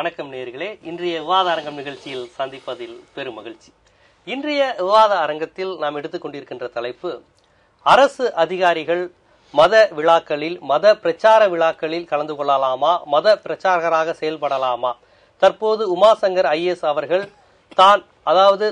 வணக்கம் நேயர்களே. இன்றைய விவாத அரங்கம் நிகழ்ச்சியில் சந்திப்பதில் பெரும் மகிழ்ச்சி. இன்றைய விவாத அரங்கத்தில் நாம் எடுத்துக்கொண்டிருக்கின்ற தலைப்பு, அரசு அதிகாரிகள் மத விழாக்களில், மத பிரச்சார விழாக்களில் கலந்து கொள்ளலாமா, மத பிரச்சாரகராக செயல்படலாமா? தற்போது உமாசங்கர் IAS அவர்கள்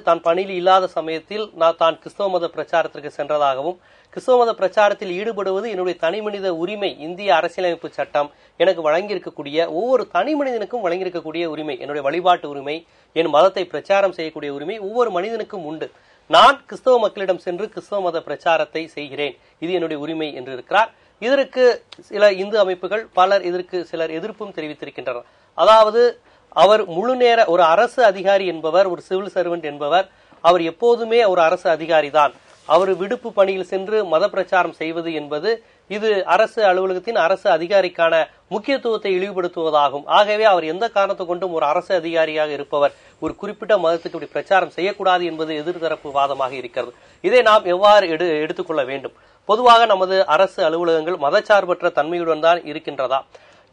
தான் பணியில் இல்லாத சமயத்தில் தான் கிறிஸ்தவ மத பிரச்சாரத்திற்கு சென்றதாகவும், கிறிஸ்தவ மத பிரச்சாரத்தில் ஈடுபடுவது என்னுடைய தனிமனித உரிமை, இந்திய அரசியலமைப்பு சட்டம் எனக்கு வழங்கியிருக்கக்கூடிய, ஒவ்வொரு தனி மனிதனுக்கும் வழங்கியிருக்கக்கூடிய உரிமை, என்னுடைய வழிபாட்டு உரிமை, என் மதத்தை பிரச்சாரம் செய்யக்கூடிய உரிமை ஒவ்வொரு மனிதனுக்கும் உண்டு. நான் கிறிஸ்தவ மக்களிடம் சென்று கிறிஸ்தவ மத பிரச்சாரத்தை செய்கிறேன், இது என்னுடைய உரிமை என்று இருக்கிறார். இதற்கு சில இந்து அமைப்புகள் இதற்கு சிலர் எதிர்ப்பும் தெரிவித்திருக்கின்றனர். அதாவது அவர் முழு நேர ஒரு அரசு அதிகாரி என்பவர், ஒரு சிவில் சர்வெண்ட் என்பவர், அவர் எப்போதுமே ஒரு அரசு அதிகாரி தான். அவர் விடுப்பு பணியில் சென்று மத பிரச்சாரம் செய்வது என்பது இது அரசு அலுவலகத்தின் அரசு அதிகாரிக்கான முக்கியத்துவத்தை இழிவுபடுத்துவதாகும். ஆகவே அவர் எந்த காரணத்தை கொண்டும் ஒரு அரசு அதிகாரியாக இருப்பவர் ஒரு குறிப்பிட்ட மதத்துக்கு இப்படி பிரச்சாரம் செய்யக்கூடாது என்பது எதிர்தரப்பு வாதமாக இருக்கிறது. இதை நாம் எவ்வாறு எடுத்துக்கொள்ள வேண்டும்? பொதுவாக நமது அரசு அலுவலகங்கள் மதச்சார்பற்ற தன்மையுடன் தான் இருக்கின்றதா?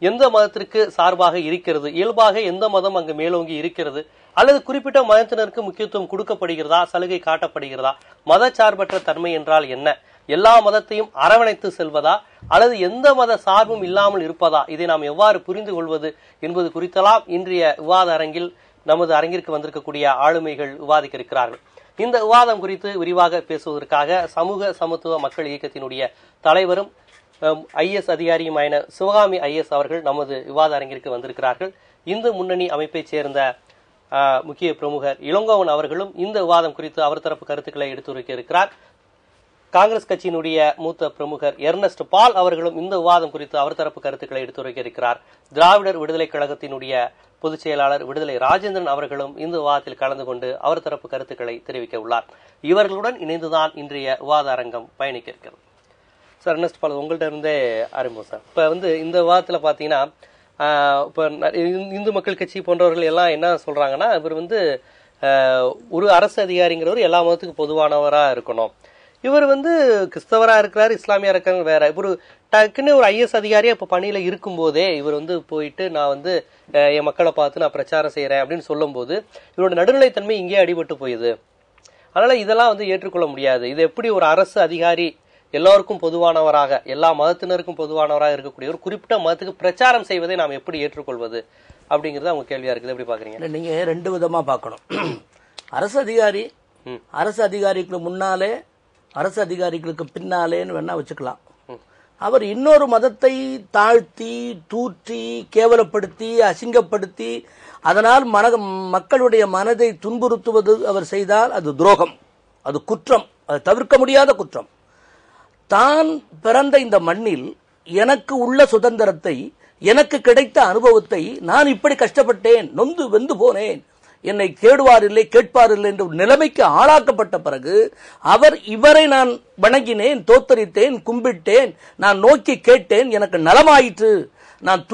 எந்த மதத்திற்கு சார்பாக இருக்கிறது? இயல்பாக எந்த மதம் அங்கு மேலோங்கி இருக்கிறது? அல்லது குறிப்பிட்ட மதத்தினருக்கு முக்கியத்துவம் கொடுக்கப்படுகிறதா, சலுகை காட்டப்படுகிறதா? மதச்சார்பற்ற தன்மை என்றால் என்ன? எல்லா மதத்தையும் அரவணைத்து செல்வதா, அல்லது எந்த மத சார்பும் இல்லாமல் இருப்பதா? இதை நாம் எவ்வாறு புரிந்து கொள்வது என்பது குறித்தெல்லாம் இன்றைய விவாத அரங்கில் நமது அரங்கிற்கு வந்திருக்கக்கூடிய ஆளுமைகள் விவாதிக்க இருக்கிறார்கள். இந்த விவாதம் குறித்து விரிவாக பேசுவதற்காக சமூக சமத்துவ மக்கள் இயக்கத்தினுடைய தலைவரும் IAS அதிகாரியுமான சிவகாமி IAS அவர்கள் நமது விவாத அரங்கிற்கு வந்திருக்கிறார்கள். இந்து முன்னணி அமைப்பைச் சேர்ந்த முக்கிய பிரமுகர் இளங்கோவன் அவர்களும் இந்த விவாதம் குறித்து அவர் தரப்பு கருத்துக்களை எடுத்துரைக்க இருக்கிறார். காங்கிரஸ் கட்சியினுடைய மூத்த பிரமுகர் எர்னஸ்ட் பால் அவர்களும் இந்த விவாதம் குறித்து அவர் தரப்பு கருத்துக்களை எடுத்துரைக்க இருக்கிறார். திராவிடர் விடுதலை கழகத்தினுடைய பொதுச் செயலாளர் விடுதலை ராஜேந்திரன் அவர்களும் இந்த விவாதத்தில் கலந்து கொண்டு அவர் தரப்பு கருத்துக்களை தெரிவிக்க உள்ளார். இவர்களுடன் இணைந்துதான் இன்றைய விவாத அரங்கம் பயணிக்க இருக்கிறது. சார், எர்னஸ்ட் பால், உங்கள்கிட்ட இருந்தே ஆரம்பம் சார். இப்ப இந்த விவாதத்துல பாத்தீங்கன்னா, இப்ப இந்து மக்கள் கட்சி போன்றவர்கள் எல்லாம் என்ன சொல்றாங்கன்னா, இவர் ஒரு அரசு அதிகாரிங்கிறவர் எல்லா மதத்துக்கும் பொதுவானவரா இருக்கணும். இவர் கிறிஸ்தவரா இருக்கிறார், இஸ்லாமியா இருக்காங்க வேற. இவர் டக்குன்னு ஒரு IAS அதிகாரியா இப்ப பணியில இருக்கும் போதே இவர் போயிட்டு நான் என் மக்களை பார்த்து நான் பிரச்சாரம் செய்யறேன் அப்படின்னு சொல்லும் போது இவரோட நடுநிலைத்தன்மை இங்கே அடிபட்டு போயுது. அதனால இதெல்லாம் ஏற்றுக்கொள்ள முடியாது. இது எப்படி ஒரு அரசு அதிகாரி எல்லோருக்கும் பொதுவானவராக, எல்லா மதத்தினருக்கும் பொதுவானவராக இருக்கக்கூடிய ஒரு குறிப்பிட்ட மதத்துக்கு பிரச்சாரம் செய்வதை நாம் எப்படி ஏற்றுக்கொள்வது அப்படிங்கறது அவங்க கேள்வியா இருக்குது. எப்படி பாக்குறீங்க? நீங்க ரெண்டு விதமா பார்க்கணும். அரசு அதிகாரிக்கு முன்னாலே, அரசு அதிகாரிகளுக்கு பின்னாலேன்னு வேணா வச்சுக்கலாம். அவர் இன்னொரு மதத்தை தாழ்த்தி, தூற்றி, கேவலப்படுத்தி, அசிங்கப்படுத்தி, அதனால் மக்களுடைய மனதை துன்புறுத்துவது அவர் செய்தால் அது துரோகம், அது குற்றம், அது தவிர்க்க முடியாத குற்றம். தான் பிறந்த இந்த மண்ணில் எனக்கு உள்ள சுதந்திரத்தை, எனக்கு கிடைத்த அனுபவத்தை, நான் இப்படி கஷ்டப்பட்டேன், நொந்து வெந்து போனேன், என்னை கேடுவார் இல்லை கேட்பார் இல்லை என்ற நிலைமைக்கு ஆளாக்கப்பட்ட பிறகு இவரை நான் வணங்கினேன், தோத்தரித்தேன், கும்பிட்டேன், நான் நோக்கி கேட்டேன், எனக்கு நலமாயிற்று, நான்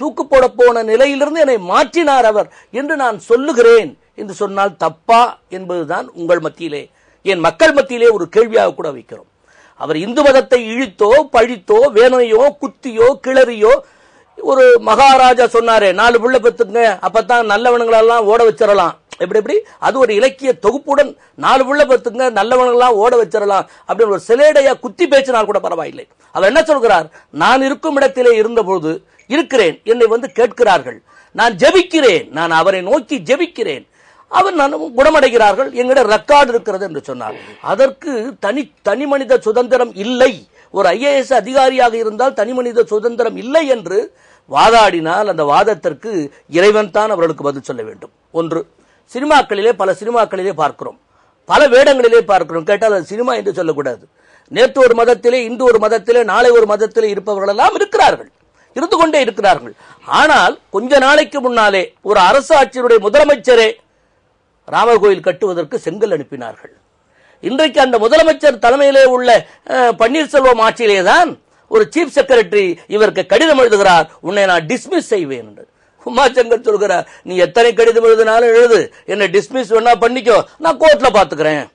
தூக்கு போட போன நிலையிலிருந்து என்னை மாற்றினார் அவர் என்று நான் சொல்லுகிறேன் என்று சொன்னால் தப்பா என்பதுதான் உங்கள் மத்தியிலே, என் மக்கள் மத்தியிலே ஒரு கேள்வியாக கூட வைக்கிறோம். அவர் இந்து மதத்தை இழித்தோ, பழித்தோ, வேணையோ, குத்தியோ, கிளறியோ, ஒரு மகாராஜா சொன்னாரே 4 பிள்ளை பெத்துங்க, அப்பதான் நல்லவனுங்களெல்லாம் ஓட வச்சிடலாம். எப்படி அது ஒரு இலக்கிய தொகுப்புடன் 4 பிள்ளை பெத்துங்க, நல்லவனுங்களெல்லாம் ஓட வச்சிடலாம் அப்படின்னு ஒரு சிலேடையா குத்தி பேச்சினால் கூட பரவாயில்லை. அவர் என்ன சொல்கிறார்? நான் இருக்கும் இடத்திலே இருந்தபோது இருக்கிறேன், என்னை கேட்கிறார்கள், நான் ஜெபிக்கிறேன், நான் அவரை நோக்கி ஜெபிக்கிறேன், அவர் குணமடைகிறார்கள், எங்கிட்ட ரெக்கார்டு இருக்கிறது என்று சொன்னார். அதற்கு தனி மனித சுதந்திரம் இல்லை, ஒரு IAS அதிகாரியாக இருந்தால் தனி மனித சுதந்திரம் இல்லை என்று வாதாடினால் அந்த வாதத்திற்கு இறைவன் தான் அவர்களுக்கு பதில் சொல்ல வேண்டும். ஒன்று, பல சினிமாக்களிலே பார்க்கிறோம், பல வேடங்களிலே பார்க்கிறோம். கேட்டால் அது சினிமா என்று சொல்லக்கூடாது. நேற்று ஒரு மதத்திலே, இன்று ஒரு மதத்திலே, நாளை ஒரு மதத்திலே இருப்பவர்கள் எல்லாம் இருக்கிறார்கள், இருந்து கொண்டே இருக்கிறார்கள். ஆனால் கொஞ்ச நாளைக்கு முன்னாலே ஒரு அரசு ஆட்சியினுடைய முதலமைச்சரே ராமர் கோயில் கட்டுவதற்கு செங்கல் அனுப்பினார்கள். இன்றைக்கு அந்த முதலமைச்சர் தலைமையிலே உள்ள பன்னீர்செல்வம் ஆட்சியிலேதான் ஒரு சீஃப் செக்ரட்டரி இவருக்கு கடிதம் எழுதுகிறார், உன்னை நான் டிஸ்மிஸ் செய்வேன் என்று. உமாசங்கர் சொல்கிறார், நீ எத்தனை கடிதம் எழுதினாலும் எழுது, என்னை டிஸ்மிஸ் வேணா பண்ணிக்கோ, நான் கோர்ட்ல பாத்துக்கிறேன்.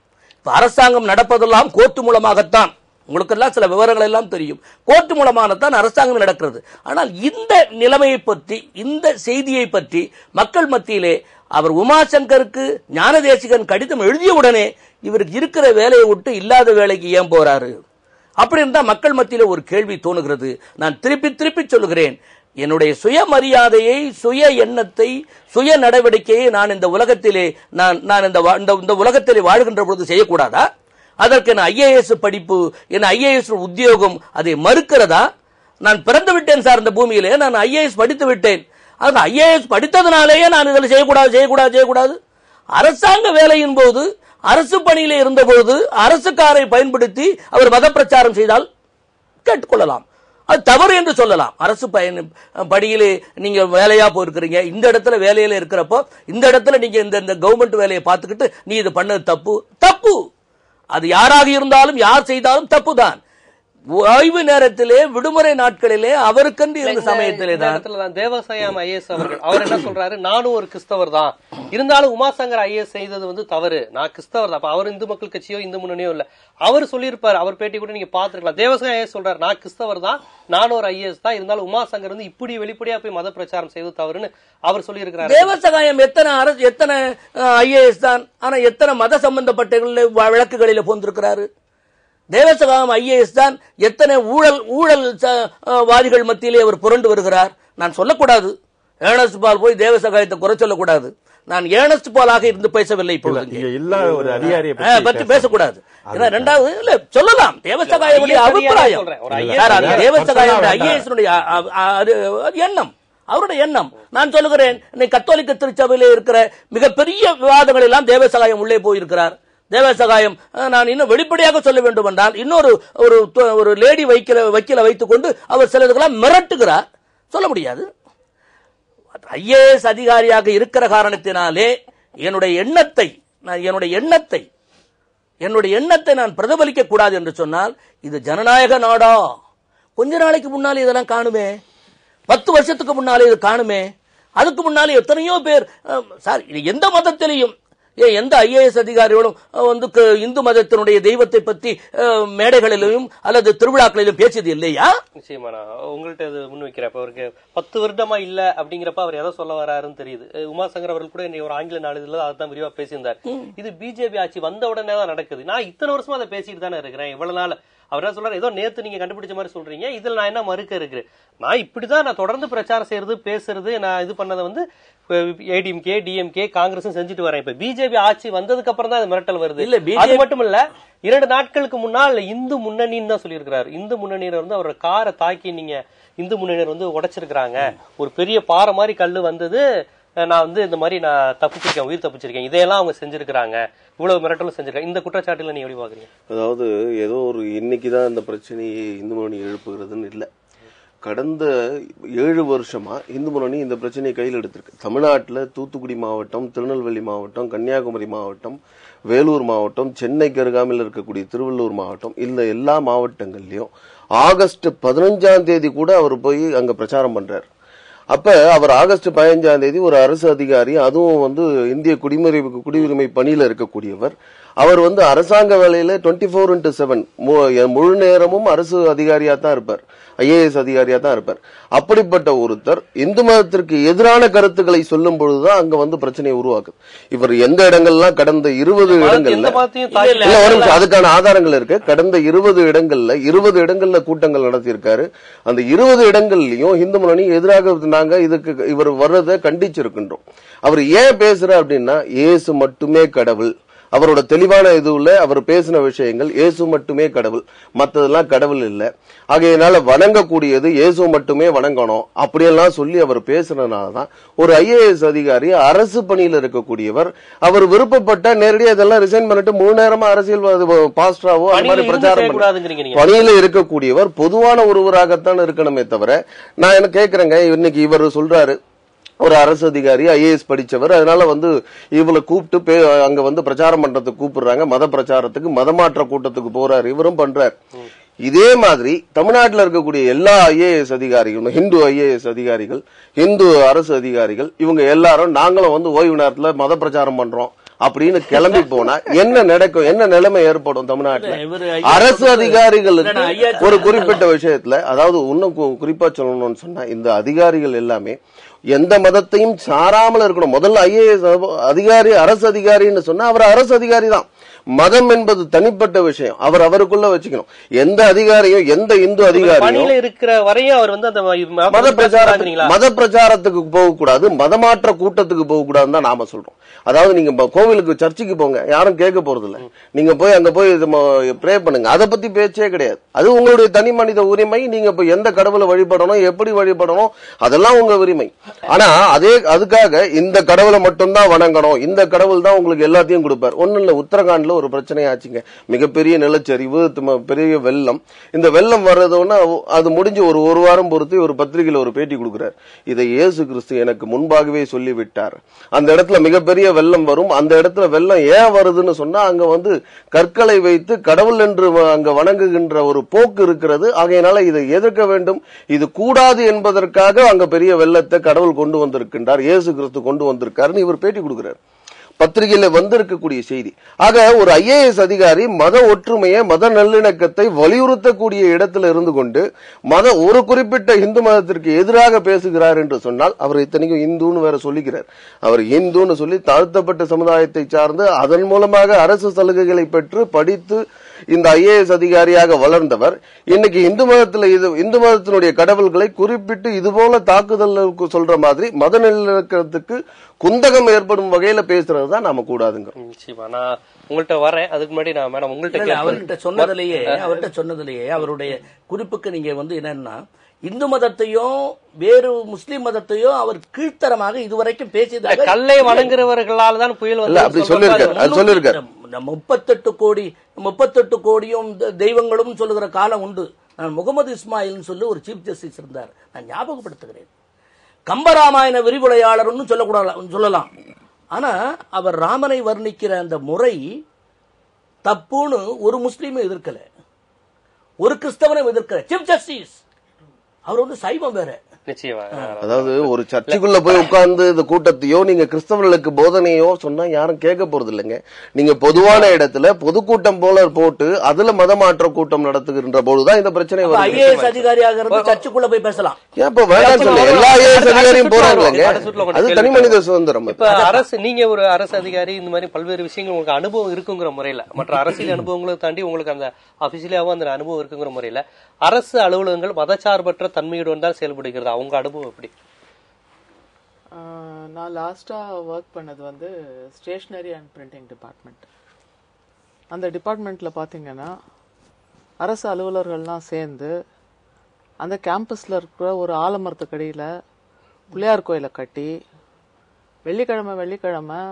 அரசாங்கம் நடப்பதெல்லாம் கோர்ட்டு மூலமாகத்தான். உங்களுக்கெல்லாம் சில விவரங்கள் எல்லாம் தெரியும். கோர்ட் மூலமானதான் அரசாங்கம் நடக்கிறது. ஆனால் இந்த நிலைமையை பற்றி, இந்த செய்தியை பற்றி மக்கள் மத்தியிலே அவர் உமாசங்கருக்கு ஞானதேசிகன் கடிதம் எழுதிய உடனே இவருக்கு இருக்கிற வேலையை விட்டு இல்லாத வேலைக்கு ஏன் போறாரு அப்படின்னு தான் மக்கள் மத்தியில ஒரு கேள்வி தோணுகிறது. நான் திருப்பி திருப்பி சொல்லுகிறேன், என்னுடைய சுயமரியாதையை, சுய எண்ணத்தை, சுய நடவடிக்கையை நான் இந்த உலகத்திலே நான் இந்த உலகத்திலே வாழ்கின்ற பொழுது செய்யக்கூடாதா? அதற்கு என் ஐஏஎஸ் படிப்பு, என் ஐஏஎஸ் உத்தியோகம் அதை மறுக்கிறதா? நான் பிறந்து விட்டேன் சார் இந்த பூமியிலே, நான் ஐஏஎஸ் படித்து விட்டேன். அது ஐஏஎஸ் படித்ததுனாலேயே நான் இதில் செய்யக்கூடாது. அரசாங்க வேலையின் போது, அரசு பணியிலே இருந்த போது அரசு காரை பயன்படுத்தி அவர் மத பிரச்சாரம் செய்தால் கேட்டுக்கொள்ளலாம், அது தவறு என்று சொல்லலாம். அரசு பணியிலே நீங்க வேலையா போயிருக்கிறீங்க, இந்த இடத்துல வேலையில இருக்கிறப்போ இந்த இடத்துல நீங்க இந்த கவர்மெண்ட் வேலையை பார்த்துக்கிட்டு நீ இது பண்ணது தப்பு. அது யாராக இருந்தாலும் யார் செய்தாலும் தப்பு தான். ஓய்வு நேரத்திலே, விடுமுறை நாட்களிலே அவருக்கென்று இருந்த சமயத்திலே தான் தேவசகாயம் ஐஏஎஸ் அவர் என்ன சொல்றாரு, நானும் ஒரு கிறிஸ்தவர் தான், இருந்தாலும் உமாசங்கர் ஐஏஎஸ் செய்தது தவறு, நான் கிறிஸ்தவர் தான். அவர் இந்து மக்கள் கட்சியோ இந்து முன்னணியோ இல்ல, அவர் சொல்லியிருப்பாரு, அவர் பேட்டி கூட நீங்க பாத்துருக்கலாம். தேவசகாயம் ஐஏஎஸ் சொல்றாரு, நான் கிறிஸ்தவர் தான், நானும் ஒரு ஐஏஎஸ் தான், இருந்தாலும் உமாசங்கர் இப்படி வெளிப்படையா போய் மத பிரச்சாரம் செய்வது தவறுன்னு அவர் சொல்லி இருக்கிறார். தேவசகாயம் எத்தனை ஐஏஎஸ் தான், ஆனா எத்தனை மத சம்பந்தப்பட்ட வழக்குகளில போந்திருக்கிறாரு. தேவசகாயம் ஐஏஎஸ் தான் எத்தனை ஊழல் வாதிகள் மத்தியிலே அவர் புரண்டு வருகிறார். நான் சொல்லக்கூடாது, ஏர்னஸ்ட் பால் போய் தேவசகாயத்தை குறை சொல்லக்கூடாது. நான் ஏர்னஸ்ட் பாலாக இருந்து பேசவில்லை. பற்றி பேசக்கூடாது. ரெண்டாவது இல்ல சொல்லலாம், தேவசகாய அபிப்பிராயம், தேவசகாய ஐஏஎஸ் எண்ணம், அவருடைய எண்ணம். நான் சொல்லுகிறேன், கத்தோலிக்க திருச்சபையிலே இருக்கிற மிகப்பெரிய விவாதங்கள் எல்லாம் தேவசகாயம் உள்ளே போயிருக்கிறார். தேவசகாயம் நான் இன்னும் வெளிப்படையாக சொல்ல வேண்டும் என்றால், இன்னொரு ஒரு லேடி வக்கீல வைத்துக் கொண்டு அவர் சிலதுக்கெல்லாம் மிரட்டுகிறார். சொல்ல முடியாது. ஐஏஎஸ் அதிகாரியாக இருக்கிற காரணத்தினாலே என்னுடைய எண்ணத்தை நான் பிரதிபலிக்க கூடாது என்று சொன்னால், இது ஜனநாயக நாடா? கொஞ்ச நாளைக்கு முன்னாலே இதெல்லாம் காணுமே, 10 வருஷத்துக்கு முன்னாலே இது காணுமே, அதுக்கு முன்னாலே எத்தனையோ பேர் சார் எந்த மதத்திலையும் எந்த ஐஏஎஸ் அதிகாரிகளும் இந்து மதத்தினுடைய தெய்வத்தை பற்றி மேடைகளிலும் அல்லது திருவிழாக்களிலும் பேசியது இல்லையா? நிச்சயமா உங்கள்கிட்ட இது முன்வைக்கிறப்ப அவருக்கு 10 வருடமா இல்ல அப்படிங்கிறப்ப அவர் எதை சொல்ல வராருன்னு தெரியுது. உமாசங்கர் அவர்கள் கூட ஒரு ஆங்கில நாளிதழில் அதான் விரிவா பேசியிருந்தார். இது பிஜேபி ஆட்சி வந்த உடனே தான் நடக்குது, நான் இத்தனை வருஷமா அதை பேசிட்டு தானே இருக்கிறேன், இவ்வளவு நாள். அவர் என்ன சொல்றாரு, ஏதோ நேத்து நீங்க கண்டுபிடிச்ச மாதிரி சொல்றீங்க, இதுல நான் என்ன மறுக்க இருக்கு, நான் இப்படிதான் நான் தொடர்ந்து பிரச்சாரம் செய்யறது, பேசுறது, நான் இது பண்ணதை ஏடிஎம்கே டிஎம்கே காங்கிரஸ் செஞ்சுட்டு வரேன். இப்ப பிஜேபி ஆட்சி வந்ததுக்கு அப்புறம் தான் மிரட்டல் வருது. அது மட்டும் இல்ல, 2 நாட்களுக்கு முன்னால் இந்து முன்னணின்னு தான் சொல்லியிருக்கிறாரு. இந்து முன்னணியினர் அவரோட காரை தாக்கி நீங்க இந்து முன்னணியினர் உடைச்சிருக்கிறாங்க, ஒரு பெரிய பாறை மாதிரி கல்லு வந்தது, நான் இந்த மாதிரி நான் தப்பிச்சிருக்கேன், உயிர் தப்பிச்சிருக்கேன், இதையெல்லாம் அவங்க செஞ்சிருக்கிறாங்க, இவ்வளவு மிரட்டலும் செஞ்சிருக்காங்க. இந்த குற்றச்சாட்டுல நீ எப்படி பாக்குறீங்க? அதாவது ஏதோ ஒரு இன்னைக்குதான் இந்த பிரச்சனையை இந்து முன்னணி எழுப்புகிறதுன்னு இல்லை, கடந்த 7 வருஷமா இந்து முன்னணி இந்த பிரச்சனையை கையில் எடுத்திருக்கு. தமிழ்நாட்டில் தூத்துக்குடி மாவட்டம், திருநெல்வேலி மாவட்டம், கன்னியாகுமரி மாவட்டம், வேலூர் மாவட்டம், சென்னைக்கு அருகாமையில் இருக்கக்கூடிய திருவள்ளூர் மாவட்டம், இந்த எல்லா மாவட்டங்கள்லயும் ஆகஸ்ட் 15ஆம் தேதி கூட அவர் போய் அங்க பிரச்சாரம் பண்றாரு. அப்ப அவர் ஆகஸ்ட் 15ஆம் தேதி ஒரு அரசு அதிகாரி, அதுவும் இந்திய குடியுரிமை பணியில இருக்கக்கூடியவர், அவர் அரசாங்க வேலையில 24/7 முழு நேரமும் அரசு அதிகாரியா தான் இருப்பார், ஐஏஎஸ் அதிகாரியா தான் இருப்பார். அப்படிப்பட்ட ஒருத்தர் இந்து மதத்திற்கு எதிரான கருத்துக்களை சொல்லும் பொழுதுதான் அங்க பிரச்சனையை உருவாக்குது. இவர் எந்த இடங்கள்லாம் கடந்த 20 இடங்கள்ல அதுக்கான ஆதாரங்கள் இருக்கு, கடந்த 20 இடங்கள்ல கூட்டங்கள் நடத்தியிருக்காரு. அந்த 20 இடங்கள்லயும் இந்து முன்னணி எதிராக நாங்க இவர் வர்றதை கண்டிச்சிருக்கின்றோம். அவர் ஏன் பேசுற அப்படின்னா, இயேசு மட்டுமே கடவுள், அவரோட தெளிவான இதுல அவர் பேசின விஷயங்கள் இயேசு மட்டுமே கடவுள், மற்றதெல்லாம் கடவுள் இல்ல, ஆகையினால வணங்கக்கூடியது இயேசு மட்டுமே வணங்கணும் அப்படியெல்லாம் சொல்லி அவர் பேசுறதுனாலதான் ஒரு ஐஏஎஸ் அதிகாரி, அரசு பணியில இருக்கக்கூடியவர், அவர் விருப்பப்பட்ட நேரடியா இதெல்லாம் ரிசைன் பண்ணிட்டு முழு நேரமா அரசியல் பாஸ்டராவோ அந்த மாதிரி பிரச்சாரம் பணியில இருக்கக்கூடியவர் பொதுவான ஒருவராகத்தான் இருக்கணுமே தவிர, நான் என்ன கேட்கிறேங்க, இன்னைக்கு இவர் சொல்றாரு ஒரு அரசு அதிகாரி, ஐஏஎஸ் படிச்சவர், அதனால இவளை கூப்பிட்டு அங்க பிரச்சாரம் பண்றதுக்கு கூப்பிடுறாங்க, மத பிரச்சாரத்துக்கு, மதமாற்ற கூட்டத்துக்கு போறாரு, இவரும் பண்றாரு. இதே மாதிரி தமிழ்நாட்டில் இருக்கக்கூடிய எல்லா ஐஏஎஸ் அதிகாரிகள், ஹிந்து ஐஏஎஸ் அதிகாரிகள், ஹிந்து அரசு அதிகாரிகள், இவங்க எல்லாரும் நாங்களும் ஓய்வு நேரத்துல மத பிரச்சாரம் பண்றோம் அப்படின்னு கிளம்பி போனா என்ன நடக்கும், என்ன நிலைமை ஏற்படும் தமிழ்நாட்டுல? அரசு அதிகாரிகளுக்கு ஒரு குறிப்பிட்ட விஷயத்துல, அதாவது இன்னும் குறிப்பா சொல்லணும்னு சொன்னா, இந்த அதிகாரிகள் எல்லாமே எந்த மதத்தையும் சாராமல் இருக்கணும். முதல்ல ஐஏஎஸ் அதிகாரி அரசு அதிகாரின்னு சொன்னா அவர் அரசு அதிகாரி தான். மதம் என்பது தனிப்பட்ட விஷயம், அவர் அவருக்குள்ள வச்சுக்கணும். எந்த அதிகாரியும், எந்த இந்து அதிகாரியும் இருக்கிற வரையும் அவர் வந்து அந்த மத பிரச்சாரத்துக்கு போகக்கூடாது, மதமாற்ற கூட்டத்துக்கு போகக்கூடாதுன்னு தான் நாம சொல்றோம். அதாவது நீங்க கோவிலுக்கு சர்ச்சுக்கு போங்க, யாரும் கேட்க போறது இல்ல. நீங்க போய் அங்க போய் ப்ரே பண்ணுங்க, அதை பத்தி பேச்சே கிடையாது. அது உங்களுடைய தனி மனித உரிமை. நீங்க இப்ப எந்த கடவுளை வழிபடணும், எப்படி வழிபடணும், அதெல்லாம் உங்க உரிமை. ஆனா அதுக்காக இந்த கடவுளை மட்டும்தான் வணங்கணும், இந்த கடவுள் தான் உங்களுக்கு எல்லாத்தையும் கொடுப்பார். ஒண்ணு இல்ல, உத்தரகாண்ட்ல ஒரு பிரச்சனை ஆச்சுங்க. மிகப்பெரிய நிலச்சரிவு, பெரிய வெள்ளம். இந்த வெள்ளம் வர்றதுன்னா அது முடிஞ்சு ஒரு வாரம் பொறுத்து ஒரு பத்திரிகையில ஒரு பேட்டி கொடுக்கிறார். இதை இயேசு கிறிஸ்து எனக்கு முன்பாகவே சொல்லிவிட்டார். அந்த இடத்துல மிகப்பெரிய வெள்ளம் வரும். அந்த இடத்துல வெள்ளம் ஏன் வருதுன்னு சொன்னா, அங்க வந்து கற்களை வைத்து கடவுள் என்று அங்க வணங்குகின்ற ஒரு போக்கு இருக்கிறது. ஆகையினால இதை எதிர்க்க வேண்டும், இது கூடாது என்பதற்காக அங்க பெரிய வெள்ளத்தை கடவுள் கொண்டு வந்திருக்கின்றார், இயேசு கிறிஸ்து கொண்டு வந்திருக்காருன்னு இவர் பேட்டி கொடுக்கிறார். பத்திரிகையில வந்திருக்கக்கூடிய செய்தி. ஆக ஒரு ஐஏஎஸ் அதிகாரி மத ஒற்றுமையை, மத நல்லிணக்கத்தை வலியுறுத்தக்கூடிய இடத்துல இருந்து கொண்டு ஒரு குறிப்பிட்ட இந்து மதத்திற்கு எதிராக பேசுகிறார் என்று சொன்னால், அவர் இத்தனைக்கும் இந்துன்னு வேற சொல்லிக்கிறார். அவர் இந்துன்னு சொல்லி தாழ்த்தப்பட்ட சமுதாயத்தை சார்ந்து அதன் மூலமாக அரசு சலுகைகளை பெற்று படித்து இந்த ஐஏஎஸ் அதிகாரியாக வளர்ந்தவர் இன்னைக்கு இந்து மதத்தினுடைய கடவுள்களை குறிப்பிட்டு இதுபோல தாக்குதலுக்கு சொல்ற மாதிரி மத நல்லிணக்கத்துக்கு குந்தகம் ஏற்படும் வகையில பேசுறதுதான் நாம கூடாதுங்க. நான் உங்கள்கிட்ட வரேன், அதுக்கு முன்னாடி நான் மேடம் அவர்கிட்ட சொன்னதிலேயே அவருடைய குறிப்புக்கு நீங்க வந்து என்னன்னா, இந்து மதத்தையும் வேறு முஸ்லிம் மதத்தையும் அவர் கீழ்த்தரமாக இதுவரைக்கும் பேசியதாக, கல்லை வணங்குறவர்களால் தான் புயல் வந்து அப்படி சொல்லிருக்காரு. 38 கோடியும் தெய்வங்களும் சொல்லுகிற காலம் உண்டு. நான் முகமது இஸ்மாயில் சொல்லி ஒரு சீஃப் ஜஸ்டிஸ் இருந்தார், நான் ஞாபகப்படுத்துகிறேன். கம்பராமாயண விரிவுரையாளர் சொல்லலாம். ஆனா அவர் ராமனை வர்ணிக்கிற அந்த முறை தப்புன்னு ஒரு முஸ்லீமும் எதிர்க்கல, ஒரு கிறிஸ்தவனும் எதிர்க்கல. சீஃப் ஜஸ்டிஸ் அவர் வந்து சைவம் வேற. அதாவது ஒரு சர்ச்சுக்குள்ள போய் உட்கார்ந்து இந்த கூட்டத்தையோ நீங்க கிறிஸ்தவர்களுக்கு போதனையோ சொன்னா யாரும் கேட்க போறது இல்லைங்க. நீங்க பொதுவான இடத்துல பொதுக்கூட்டம் போல போட்டு அதுல மதமாற்ற கூட்டம் நடத்துகின்ற போதுதான் இந்த பிரச்சனை வரும். ஐஏஎஸ் அதிகாரியாக இருந்து சர்ச்சுக்குள்ள போய் பேசலாம். இப்ப வேணாம் சொல்ல, எல்லா ஐஏஎஸ் அதிகாரியும் போறாங்க, அது தனி மனித சுதந்திரம். இப்ப அரசு, நீங்க ஒரு அரசு அதிகாரி, இந்த மாதிரி பல்வேறு விஷயங்கள் உங்களுக்கு அனுபவம் இருக்குங்கிற முறையில, மற்ற அரசியல் அனுபவங்களை தாண்டி உங்களுக்கு அந்த அபிஷியலாவும் அந்த அனுபவம் இருக்குங்கிற முறையில, அரசு அலுவலகங்கள் மதச்சார்பற்ற தன்மையுடன் தான் செயல்படுகிறது. அவங்க அனுபவம் எப்படி? நான் லாஸ்டா ஒர்க் பண்ணது வந்து ஸ்டேஷனரி அண்ட் பிரிண்டிங் டிபார்ட்மெண்ட். அந்த டிபார்ட்மெண்ட்ல பாத்தீங்கன்னா அரசு அலுவலர்கள்லாம் சேர்ந்து அந்த கேம்பஸ்ல இருக்கிற ஒரு ஆலமரத்துக்கடியில பிள்ளையார் கோயிலை கட்டி வெள்ளிக்கிழமை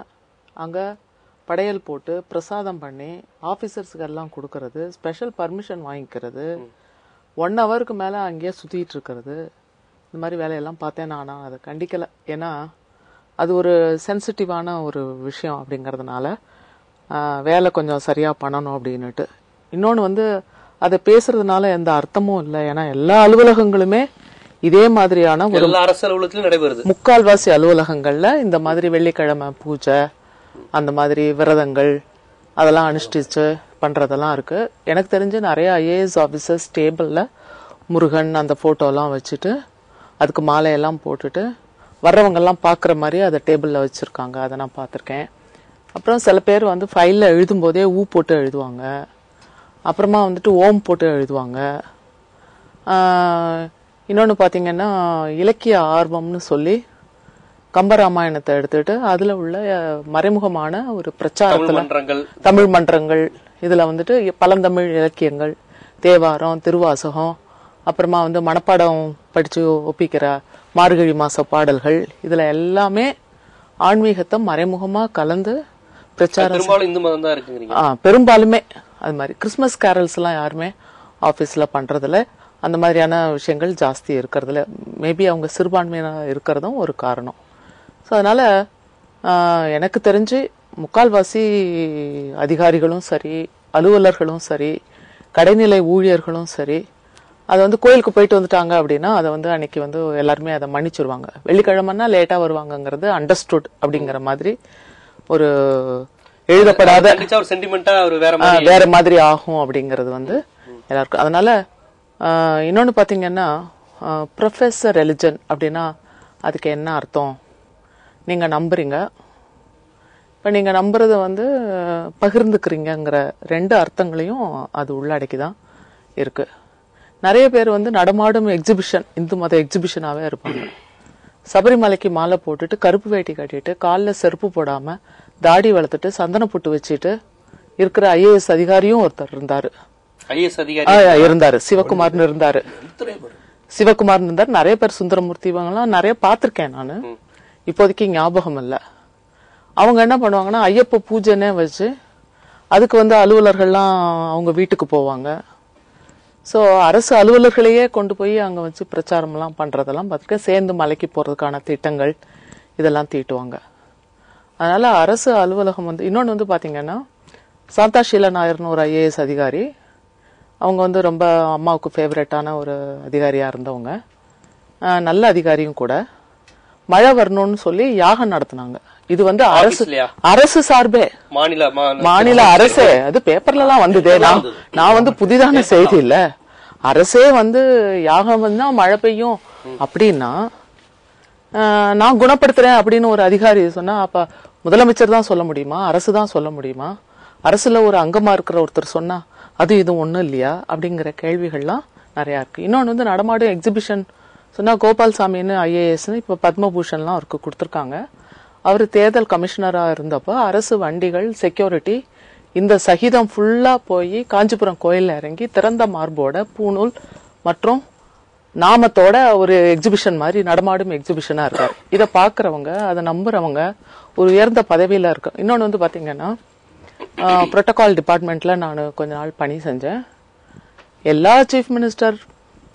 அங்க படையல் போட்டு பிரசாதம் பண்ணி ஆபீசர்ஸுக்கு எல்லாம் கொடுக்கறது, ஸ்பெஷல் பர்மிஷன் வாங்கிக்கிறது, 1 ஹவருக்கு மேல அங்கேயே சுத்திட்டு இருக்கிறது, இந்த மாதிரி வேலையெல்லாம் பார்த்தேன். நான் அதை கண்டிக்கல, ஏன்னா அது ஒரு சென்சிட்டிவான ஒரு விஷயம் அப்படிங்கறதுனால வேலை கொஞ்சம் சரியா பண்ணணும் அப்படின்னுட்டு. இன்னொன்னு வந்து அதை பேசுறதுனால எந்த அர்த்தமும் இல்லை, ஏன்னா எல்லா அலுவலகங்களுமே இதே மாதிரியான ஒரு அரசு அலுவலகத்திலும் நடைபெறுது. முக்கால்வாசி அலுவலகங்கள்ல இந்த மாதிரி வெள்ளிக்கிழமை பூஜை, அந்த மாதிரி விரதங்கள் அதெல்லாம் அனுஷ்டிச்சு பண்றதெல்லாம் இருக்கு. எனக்கு தெரிஞ்சு நிறைய ஐஏஎஸ் ஆபீசர்ஸ் டேபிள்ல முருகன் அந்த போட்டோ எல்லாம் வச்சுட்டு அதுக்கு மாலையெல்லாம் போட்டுட்டு வர்றவங்க எல்லாம் பாக்குற மாதிரி அதை டேபிள்ல வச்சிருக்காங்க, அதை நான் பார்த்திருக்கேன். அப்புறம் சில பேர் வந்து ஃபைல்ல எழுதும் போதே ஊ போட்டு எழுதுவாங்க, அப்புறமா வந்துட்டு ஓம் போட்டு எழுதுவாங்க. இன்னொன்னு பாத்தீங்கன்னா இலக்கிய ஆர்வம்னு சொல்லி கம்பராமாயணத்தை எடுத்துட்டு அதுல உள்ள மறைமுகமான ஒரு பிரச்சாரத்துல தமிழ் மன்றங்கள், இதுல வந்துட்டு பழந்தமிழ் இலக்கியங்கள், தேவாரம், திருவாசகம், அப்புறமா வந்து மனப்பாடம் படிச்சு ஒப்பிக்கிற மார்கழி மாச பாடல்கள், இதுல எல்லாமே ஆன்மீகத்தை மறைமுகமா கலந்து பிரச்சாரம். பெரும்பாலுமே அது மாதிரி கிறிஸ்துமஸ் கேரல்ஸ் எல்லாம் யாருமே ஆபீஸ்ல பண்றதுல அந்த மாதிரியான விஷயங்கள் ஜாஸ்தி இருக்கிறதுல மேபி அவங்க சிறுபான்மையினா இருக்கிறதும் ஒரு காரணம். ஸோ அதனால எனக்கு தெரிஞ்சு முக்கால்வாசி அதிகாரிகளும் சரி, அலுவலர்களும் சரி, கடைநிலை ஊழியர்களும் சரி, அதை வந்து கோயிலுக்கு போயிட்டு வந்துட்டாங்க அப்படின்னா அதை வந்து அன்னைக்கு வந்து எல்லாருமே அதை மன்னிச்சிருவாங்க. வெள்ளிக்கிழமைன்னா லேட்டா வருவாங்கங்கிறது அண்டர்ஸ்டுட் அப்படிங்கிற மாதிரி ஒரு எழுதப்படாத ஒரு சென்டிமெண்டா ஒரு வேற மாதிரி ஆகும் அப்படிங்கிறது வந்து எல்லாருக்கும். அதனால இன்னொன்னு பாத்தீங்கன்னா ப்ரொஃபஸர் ரெலிஜன் அப்படின்னா அதுக்கு என்ன அர்த்தம்? நீங்க நம்புறீங்க, இப்ப நீங்க நம்புறத வந்து பகிர்ந்துக்கிறீங்கிற 2 அர்த்தங்களையும் அது உள்ளடக்கிதான் இருக்கு. நிறைய பேர் வந்து நடமாடும் எக்ஸிபிஷன், இந்து மத எக்ஸிபிஷனாவே இருப்பாங்க. சபரிமலைக்கு மாலை போட்டுட்டு கருப்பு வேட்டி கட்டிட்டு காலில் செருப்பு போடாம தாடி வளர்த்துட்டு சந்தன புட்டு வச்சுட்டு இருக்கிற ஐஏஎஸ் அதிகாரியும் ஒருத்தர் இருந்தாரு. இருந்தாரு சிவகுமார்னு இருந்தாரு. சிவகுமார்னு இருந்தாரு. நிறைய பேர் சுந்தரமூர்த்தி இவங்கெல்லாம் நிறைய பாத்திருக்கேன் நானு. இப்போதைக்கு ஞாபகம் இல்ல. அவங்க என்ன பண்ணுவாங்கன்னா ஐயப்ப பூஜைன்னே வச்சு அதுக்கு வந்து அலுவலர்கள்லாம் அவங்க வீட்டுக்கு போவாங்க. சோ அரசு அலுவலர்களையே கொண்டு போய் அங்க வச்சு பிரச்சாரம் எல்லாம் பண்றதெல்லாம் பார்த்துருக்கேன். சேர்ந்து மலைக்கு போறதுக்கான திட்டங்கள் இதெல்லாம் தீட்டுவாங்க. அதனால அரசு அலுவலகம் வந்து இன்னொன்னு வந்து பாத்தீங்கன்னா சாந்தா ஷீலா நாயர்னு ஒரு ஐஏஎஸ் அதிகாரி. அவங்க வந்து ரொம்ப அம்மாவுக்கு ஃபேவரட்டான ஒரு அதிகாரியா இருந்தவங்க, நல்ல அதிகாரியும் கூட. மழை வரணும்னு சொல்லி யாகம் நடத்தினாங்க. இது வந்து அரசு சார்பே, மாநில அரசே. அது பேப்பர்ல எல்லாம் வந்ததே. நான் வந்து புதிதான செய்தி இல்ல. அரசே வந்து யாகம் வந்தா மழை பெய்யும் அப்படின்னா நான் குணப்படுத்துறேன் அப்படின்னு ஒரு அதிகாரி சொன்னா அப்ப முதலமைச்சர் தான் சொல்ல முடியுமா? அரசு தான் சொல்ல முடியுமா? அரசுல ஒரு அங்கமா இருக்கிற ஒருத்தர் சொன்னா அது இது ஒண்ணும் இல்லையா அப்படிங்கிற கேள்விகள்லாம் நிறைய இருக்கு. இன்னொன்னு வந்து நடமாடும் எக்ஸிபிஷன் சொன்னா கோபால்சாமின்னு ஐஏஎஸ் இப்ப பத்மபூஷன்லாம் அவருக்கு கொடுத்திருக்காங்க. அவர் தேர்தல் கமிஷனரா இருந்தப்போ அரசு வண்டிகள் செக்யூரிட்டி இந்த சகிதம் ஃபுல்லா போய் காஞ்சிபுரம் கோயில்ல இறங்கி திறந்த மார்போட பூணூல் மற்றும் நாமத்தோட ஒரு எக்ஸிபிஷன் மாதிரி நடமாடும் எக்ஸிபிஷனா இருக்காரு. இதை பாக்குறவங்க அதை நம்புறவங்க ஒரு உயர்ந்த பதவியில இருக்கு. இன்னொன்னு வந்து பாத்தீங்கன்னா புரோட்டோகால் டிபார்ட்மெண்ட்ல நான் கொஞ்ச நாள் பணி செஞ்சேன். எல்லா சீஃப் மினிஸ்டர்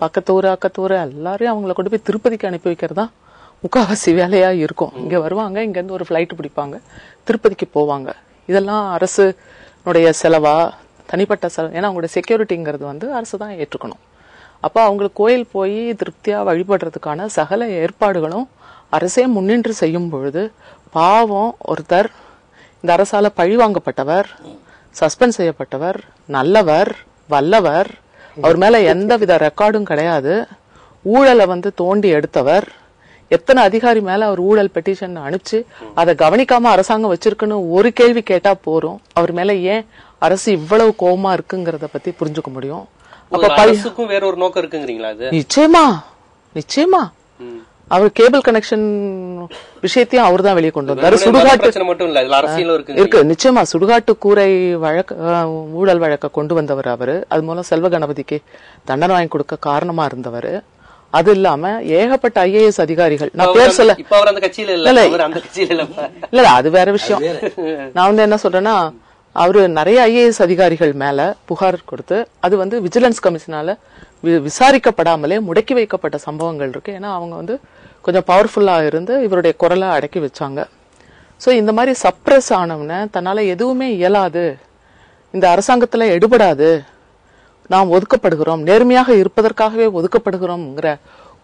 பக்கத்தூர் அக்கத்தூர் எல்லாரையும் அவங்கள கொண்டு போய் திருப்பதிக்கு அனுப்பி வைக்கிறதா முக்காவாசி வேலையா இருக்கும். இங்க வருவாங்க, இங்க இருந்து ஒரு பிளைட் பிடிப்பாங்க, திருப்பதிக்கு போவாங்க. இதெல்லாம் அரசுடைய செலவா தனிப்பட்ட செலவு? ஏன்னா அவங்களுடைய செக்யூரிட்டிங்கிறது வந்து அரசு தான் ஏற்றுக்கணும். அப்ப அவங்களுக்கு கோயில் போய் திருப்தியா வழிபடுறதுக்கான சகல ஏற்பாடுகளும் அரசே முன்னின்று செய்யும் பொழுது பாவம் ஒருத்தர் இந்த அரசால பழிவாங்கப்பட்டவர், சஸ்பெண்ட் செய்யப்பட்டவர், நல்லவர், வல்லவர், அவர் மேல எந்தவித ரெக்கார்டும் கிடையாது, ஊழலை வந்து தோண்டி எடுத்தவர், எத்தனை அதிகாரி மேல அவர் ஊழல் பெட்டிஷன் அனுப்பிச்சு அதை கவனிக்காம அரசாங்கம் வச்சிருக்குன்னு ஒரு கேள்வி கேட்டா போறோம். அவர் மேல ஏன் அரசு இவ்வளவு கோபமா இருக்குங்கிறத பத்தி புரிஞ்சுக்க முடியும். அப்ப வேற ஒரு நோக்கம் இருக்குங்கிறீங்களா? நிச்சயமா நிச்சயமா. அவர் கேபிள் கனெக்ஷன் விஷயத்தையும் அவர் தான் வெளியே கொண்டு வந்தாரு. சுடுகாட்டு இருக்கு நிச்சயமா. சுடுகாட்டு கூரை வழக்கு ஊழல் வழக்க கொண்டு வந்தவர் அவரு. அது மூலம் செல்வ கணபதிக்கு தண்டனை வாங்கி கொடுக்க காரணமா இருந்தவர். அது இல்லாம ஏகப்பட்ட ஐஏஎஸ் அதிகாரிகள், நான் பேர் சொல்ல இல்ல அது வேற விஷயம். நான் வந்து என்ன சொல்றேன்னா அவரு நிறைய ஐஏஎஸ் அதிகாரிகள் மேல புகார் கொடுத்து அது வந்து விஜிலன்ஸ் கமிஷனால விசாரிக்கப்படாமலே முடக்கி வைக்கப்பட்ட சம்பவங்கள் இருக்கு. ஏன்னா அவங்க வந்து கொஞ்சம் பவர்ஃபுல்லா இருந்து இவருடைய குரலை அடக்கி வச்சாங்க. சோ இந்த மாதிரி சப்ரஸ் ஆனவன தன்னால எதுவுமே இயலாது, இந்த அரசாங்கத்துல எடுபடாது, நாம் ஒதுக்கப்படுகிறோம், நேர்மையாக இருப்பதற்காகவே ஒதுக்கப்படுகிறோம்ங்கிற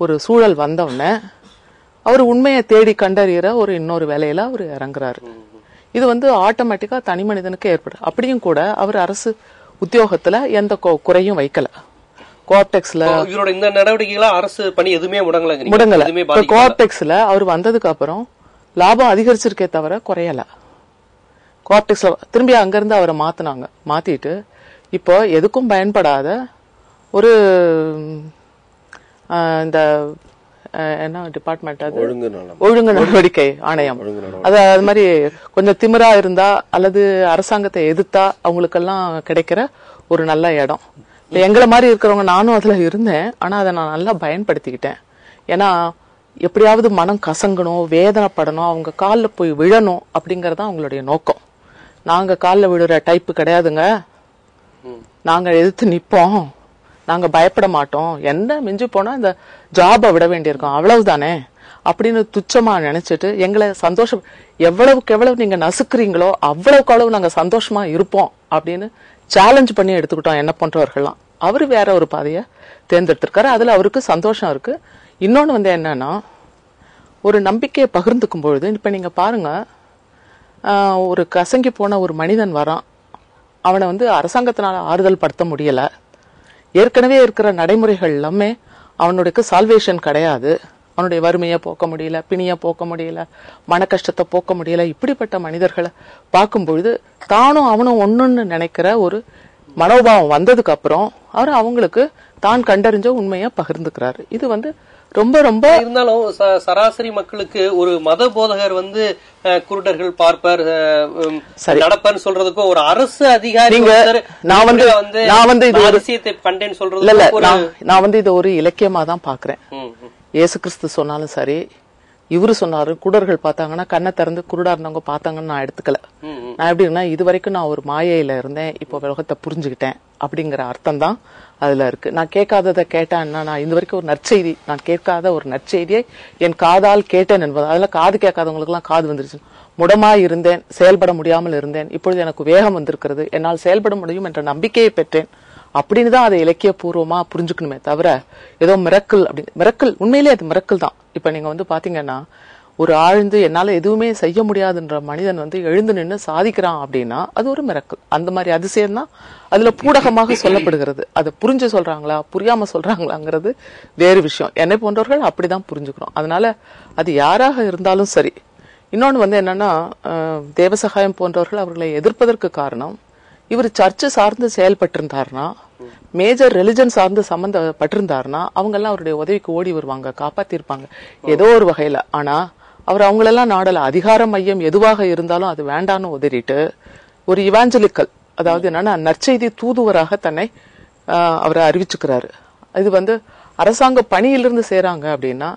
ஒரு சூழல் வந்தவன அவர் உண்மையை தேடி கண்டறிகிற ஒரு இன்னொரு வேலையில அவர் இறங்குறாரு. இது வந்து ஆட்டோமேட்டிக்கா தனி மனிதனுக்கு ஏற்படும். அப்படியும் கூட அவர் அரசு உத்தியோகத்துல எந்த குறையும் வைக்கல. கோஆப்டெக்ஸ்ல இந்த நடவடிக்கைகள அரசு பணி எதுவுமே முடங்கல. கோஆப்டெக்ஸ்ல அவர் வந்ததுக்கு அப்புறம் லாபம் அதிகரிச்சிருக்கே தவிர குறையல. கோஆப்டெக்ஸ்ல திரும்பி அங்கிருந்து அவரை மாத்தினாங்க. மாத்திட்டு இப்போ எதுக்கும் பயன்படாத ஒரு இந்த என்ன டிபார்ட்மெண்ட் அது ஒழுங்கு நடவடிக்கை ஆணையம், அது மாதிரி கொஞ்சம் திமிரா இருந்தா அல்லது அரசாங்கத்தை எதிர்த்தா அவங்களுக்கெல்லாம் கிடைக்கிற ஒரு நல்ல இடம். எங்களை மாதிரி இருக்கிறவங்க, நானும் அதுல இருந்தேன், ஆனா அதை நான் நல்லா பயன்படுத்திக்கிட்டேன். ஏன்னா எப்படியாவது மனம் கசங்கணும், வேதனைப்படணும், அவங்க காலில் போய் விழணும் அப்படிங்கறதான் அவங்களுடைய நோக்கம். நாங்க காலில் விழுற டைப்பு கிடையாதுங்க, நாங்க எதிர்த்து நிப்போம், நாங்க பயப்பட மாட்டோம், என்ன மிஞ்சி போனா இந்த ஜாபை விட வேண்டியிருக்கோம் அவ்வளவுதானே அப்படின்னு துச்சமா நினைச்சிட்டு எங்களை சந்தோஷம் எவ்வளவுக்கு எவ்வளவு நீங்க நசுக்குறீங்களோ அவ்வளவுக்கு அளவு நாங்க சந்தோஷமா இருப்போம் அப்படின்னு சேலஞ்ச் பண்ணி எடுத்துக்கிட்டோம் என்ன போன்றவர்கள்லாம். அவரு வேற ஒரு பாதைய தேர்ந்தெடுத்திருக்காரு, அதுல அவருக்கு சந்தோஷம் இருக்கு. இன்னொன்னு வந்து என்னன்னா ஒரு நம்பிக்கையை பகிர்ந்துக்கும் பொழுது இப்ப நீங்க பாருங்க, ஒரு கசங்கி போன ஒரு மனிதன் வரான், அவனை வந்து அரசாங்கத்தினால ஆறுதல் படுத்த முடியல, ஏற்கனவே இருக்கிற நடைமுறைகள் எல்லாமே அவனுடைய சால்வேஷன் கிடையாது, அவனுடைய வறுமையை போக்க முடியல, பிணியை போக்க முடியல, மன கஷ்டத்தை போக்க முடியல, இப்படிப்பட்ட மனிதர்களை பார்க்கும் பொழுது தானும் அவனும் ஒண்ணுன்னு நினைக்கிற ஒரு மனோபாவம் வந்ததுக்கு அப்புறம் அவர் அவங்களுக்கு தான் கண்டறிஞ்ச உண்மையை பகிர்ந்துக்கிறாரு. இது வந்து ரொம்ப ரொம்ப இருந்தாலும் சராசரி மக்களுக்கு ஒரு மத போதகர் வந்து குருடர்கள் பார்ப்பர் நடப்பர் சொல்றதுக்கும் ஒரு அரசு அதிகாரி நான் வந்து இது ஒரு விஷயத்தை கண்டேன்னு சொல்றது நான் வந்து இது ஒரு இலக்கியமா தான் பாக்குறேன். இயேசு கிறிஸ்து சொன்னாலும் சரி, இவரு சொன்னாரு குருடர்கள் பார்த்தாங்கன்னா கண்ணை திறந்து குருடா இருந்தவங்க பார்த்தாங்கன்னு நான் எடுத்துக்கல. நான் எப்படின்னா இது வரைக்கும் நான் ஒரு மாயையில இருந்தேன், இப்போ உலகத்தை புரிஞ்சுக்கிட்டேன் அப்படிங்கிற அர்த்தம் தான் அதுல இருக்கு. நான் கேட்காததை கேட்டேன்னா, நான் இந்த வரைக்கும் ஒரு நற்செய்தி, நான் கேட்காத ஒரு நற்செய்தியை என் காதால் கேட்டேன் என்பது. அதெல்லாம் காது கேட்காதவங்களுக்கு எல்லாம் காது வந்துருச்சு. முடமாய் இருந்தேன், செயல்பட முடியாமல் இருந்தேன், இப்பொழுது எனக்கு வேகம் வந்திருக்கிறது, என்னால் செயல்பட முடியும் என்ற நம்பிக்கையை பெற்றேன் அப்படின்னு தான் அதை இலக்கிய பூர்வமா புரிஞ்சுக்கணுமே தவிர ஏதோ மிரக்கல் அப்படின்னு. மிரக்கல் உண்மையிலேயே அது மிரக்கல் தான். இப்ப நீங்க வந்து பாத்தீங்கன்னா ஒரு ஆழ்ந்து என்னால எதுவுமே செய்ய முடியாதுன்ற மனிதன் வந்து எழுந்து நின்று சாதிக்கிறான் அப்படின்னா அது ஒரு மிரக்கல். அந்த மாதிரி அதிசயம் தான் அதுல பூடகமாக சொல்லப்படுகிறது. அதை புரிஞ்சு சொல்றாங்களா புரியாம சொல்றாங்களாங்கிறது வேறு விஷயம். என்னை போன்றவர்கள் அப்படிதான் புரிஞ்சுக்கிறோம். அதனால அது யாராக இருந்தாலும் சரி. இன்னொன்னு வந்து என்னன்னா, தேவசகாயம் போன்றவர்கள் அவர்களை எதிர்ப்பதற்கு காரணம், இவர் சர்ச்சை சார்ந்து செயல்பட்டிருந்தாருன்னா, மேஜர் ரிலிஜன் சார்ந்து சம்பந்தப்பட்டிருந்தாருன்னா அவங்க எல்லாம் அவருடைய உதவிக்கு ஓடி வருவாங்க, காப்பாத்திருப்பாங்க ஏதோ ஒரு வகையில. ஆனா அவர் அவங்களெல்லாம் நாடல. அதிகார மையம் எதுவாக இருந்தாலும் அது வேண்டான்னு உதறிட்டு ஒரு இவாஞ்சலிக்கல், அதாவது என்னன்னா நற்செய்தி தூதுவராக தன்னை அவரை அறிவிச்சுக்கிறாரு. இது வந்து அரசாங்க பணியிலிருந்து செய்யறாங்க அப்படின்னா,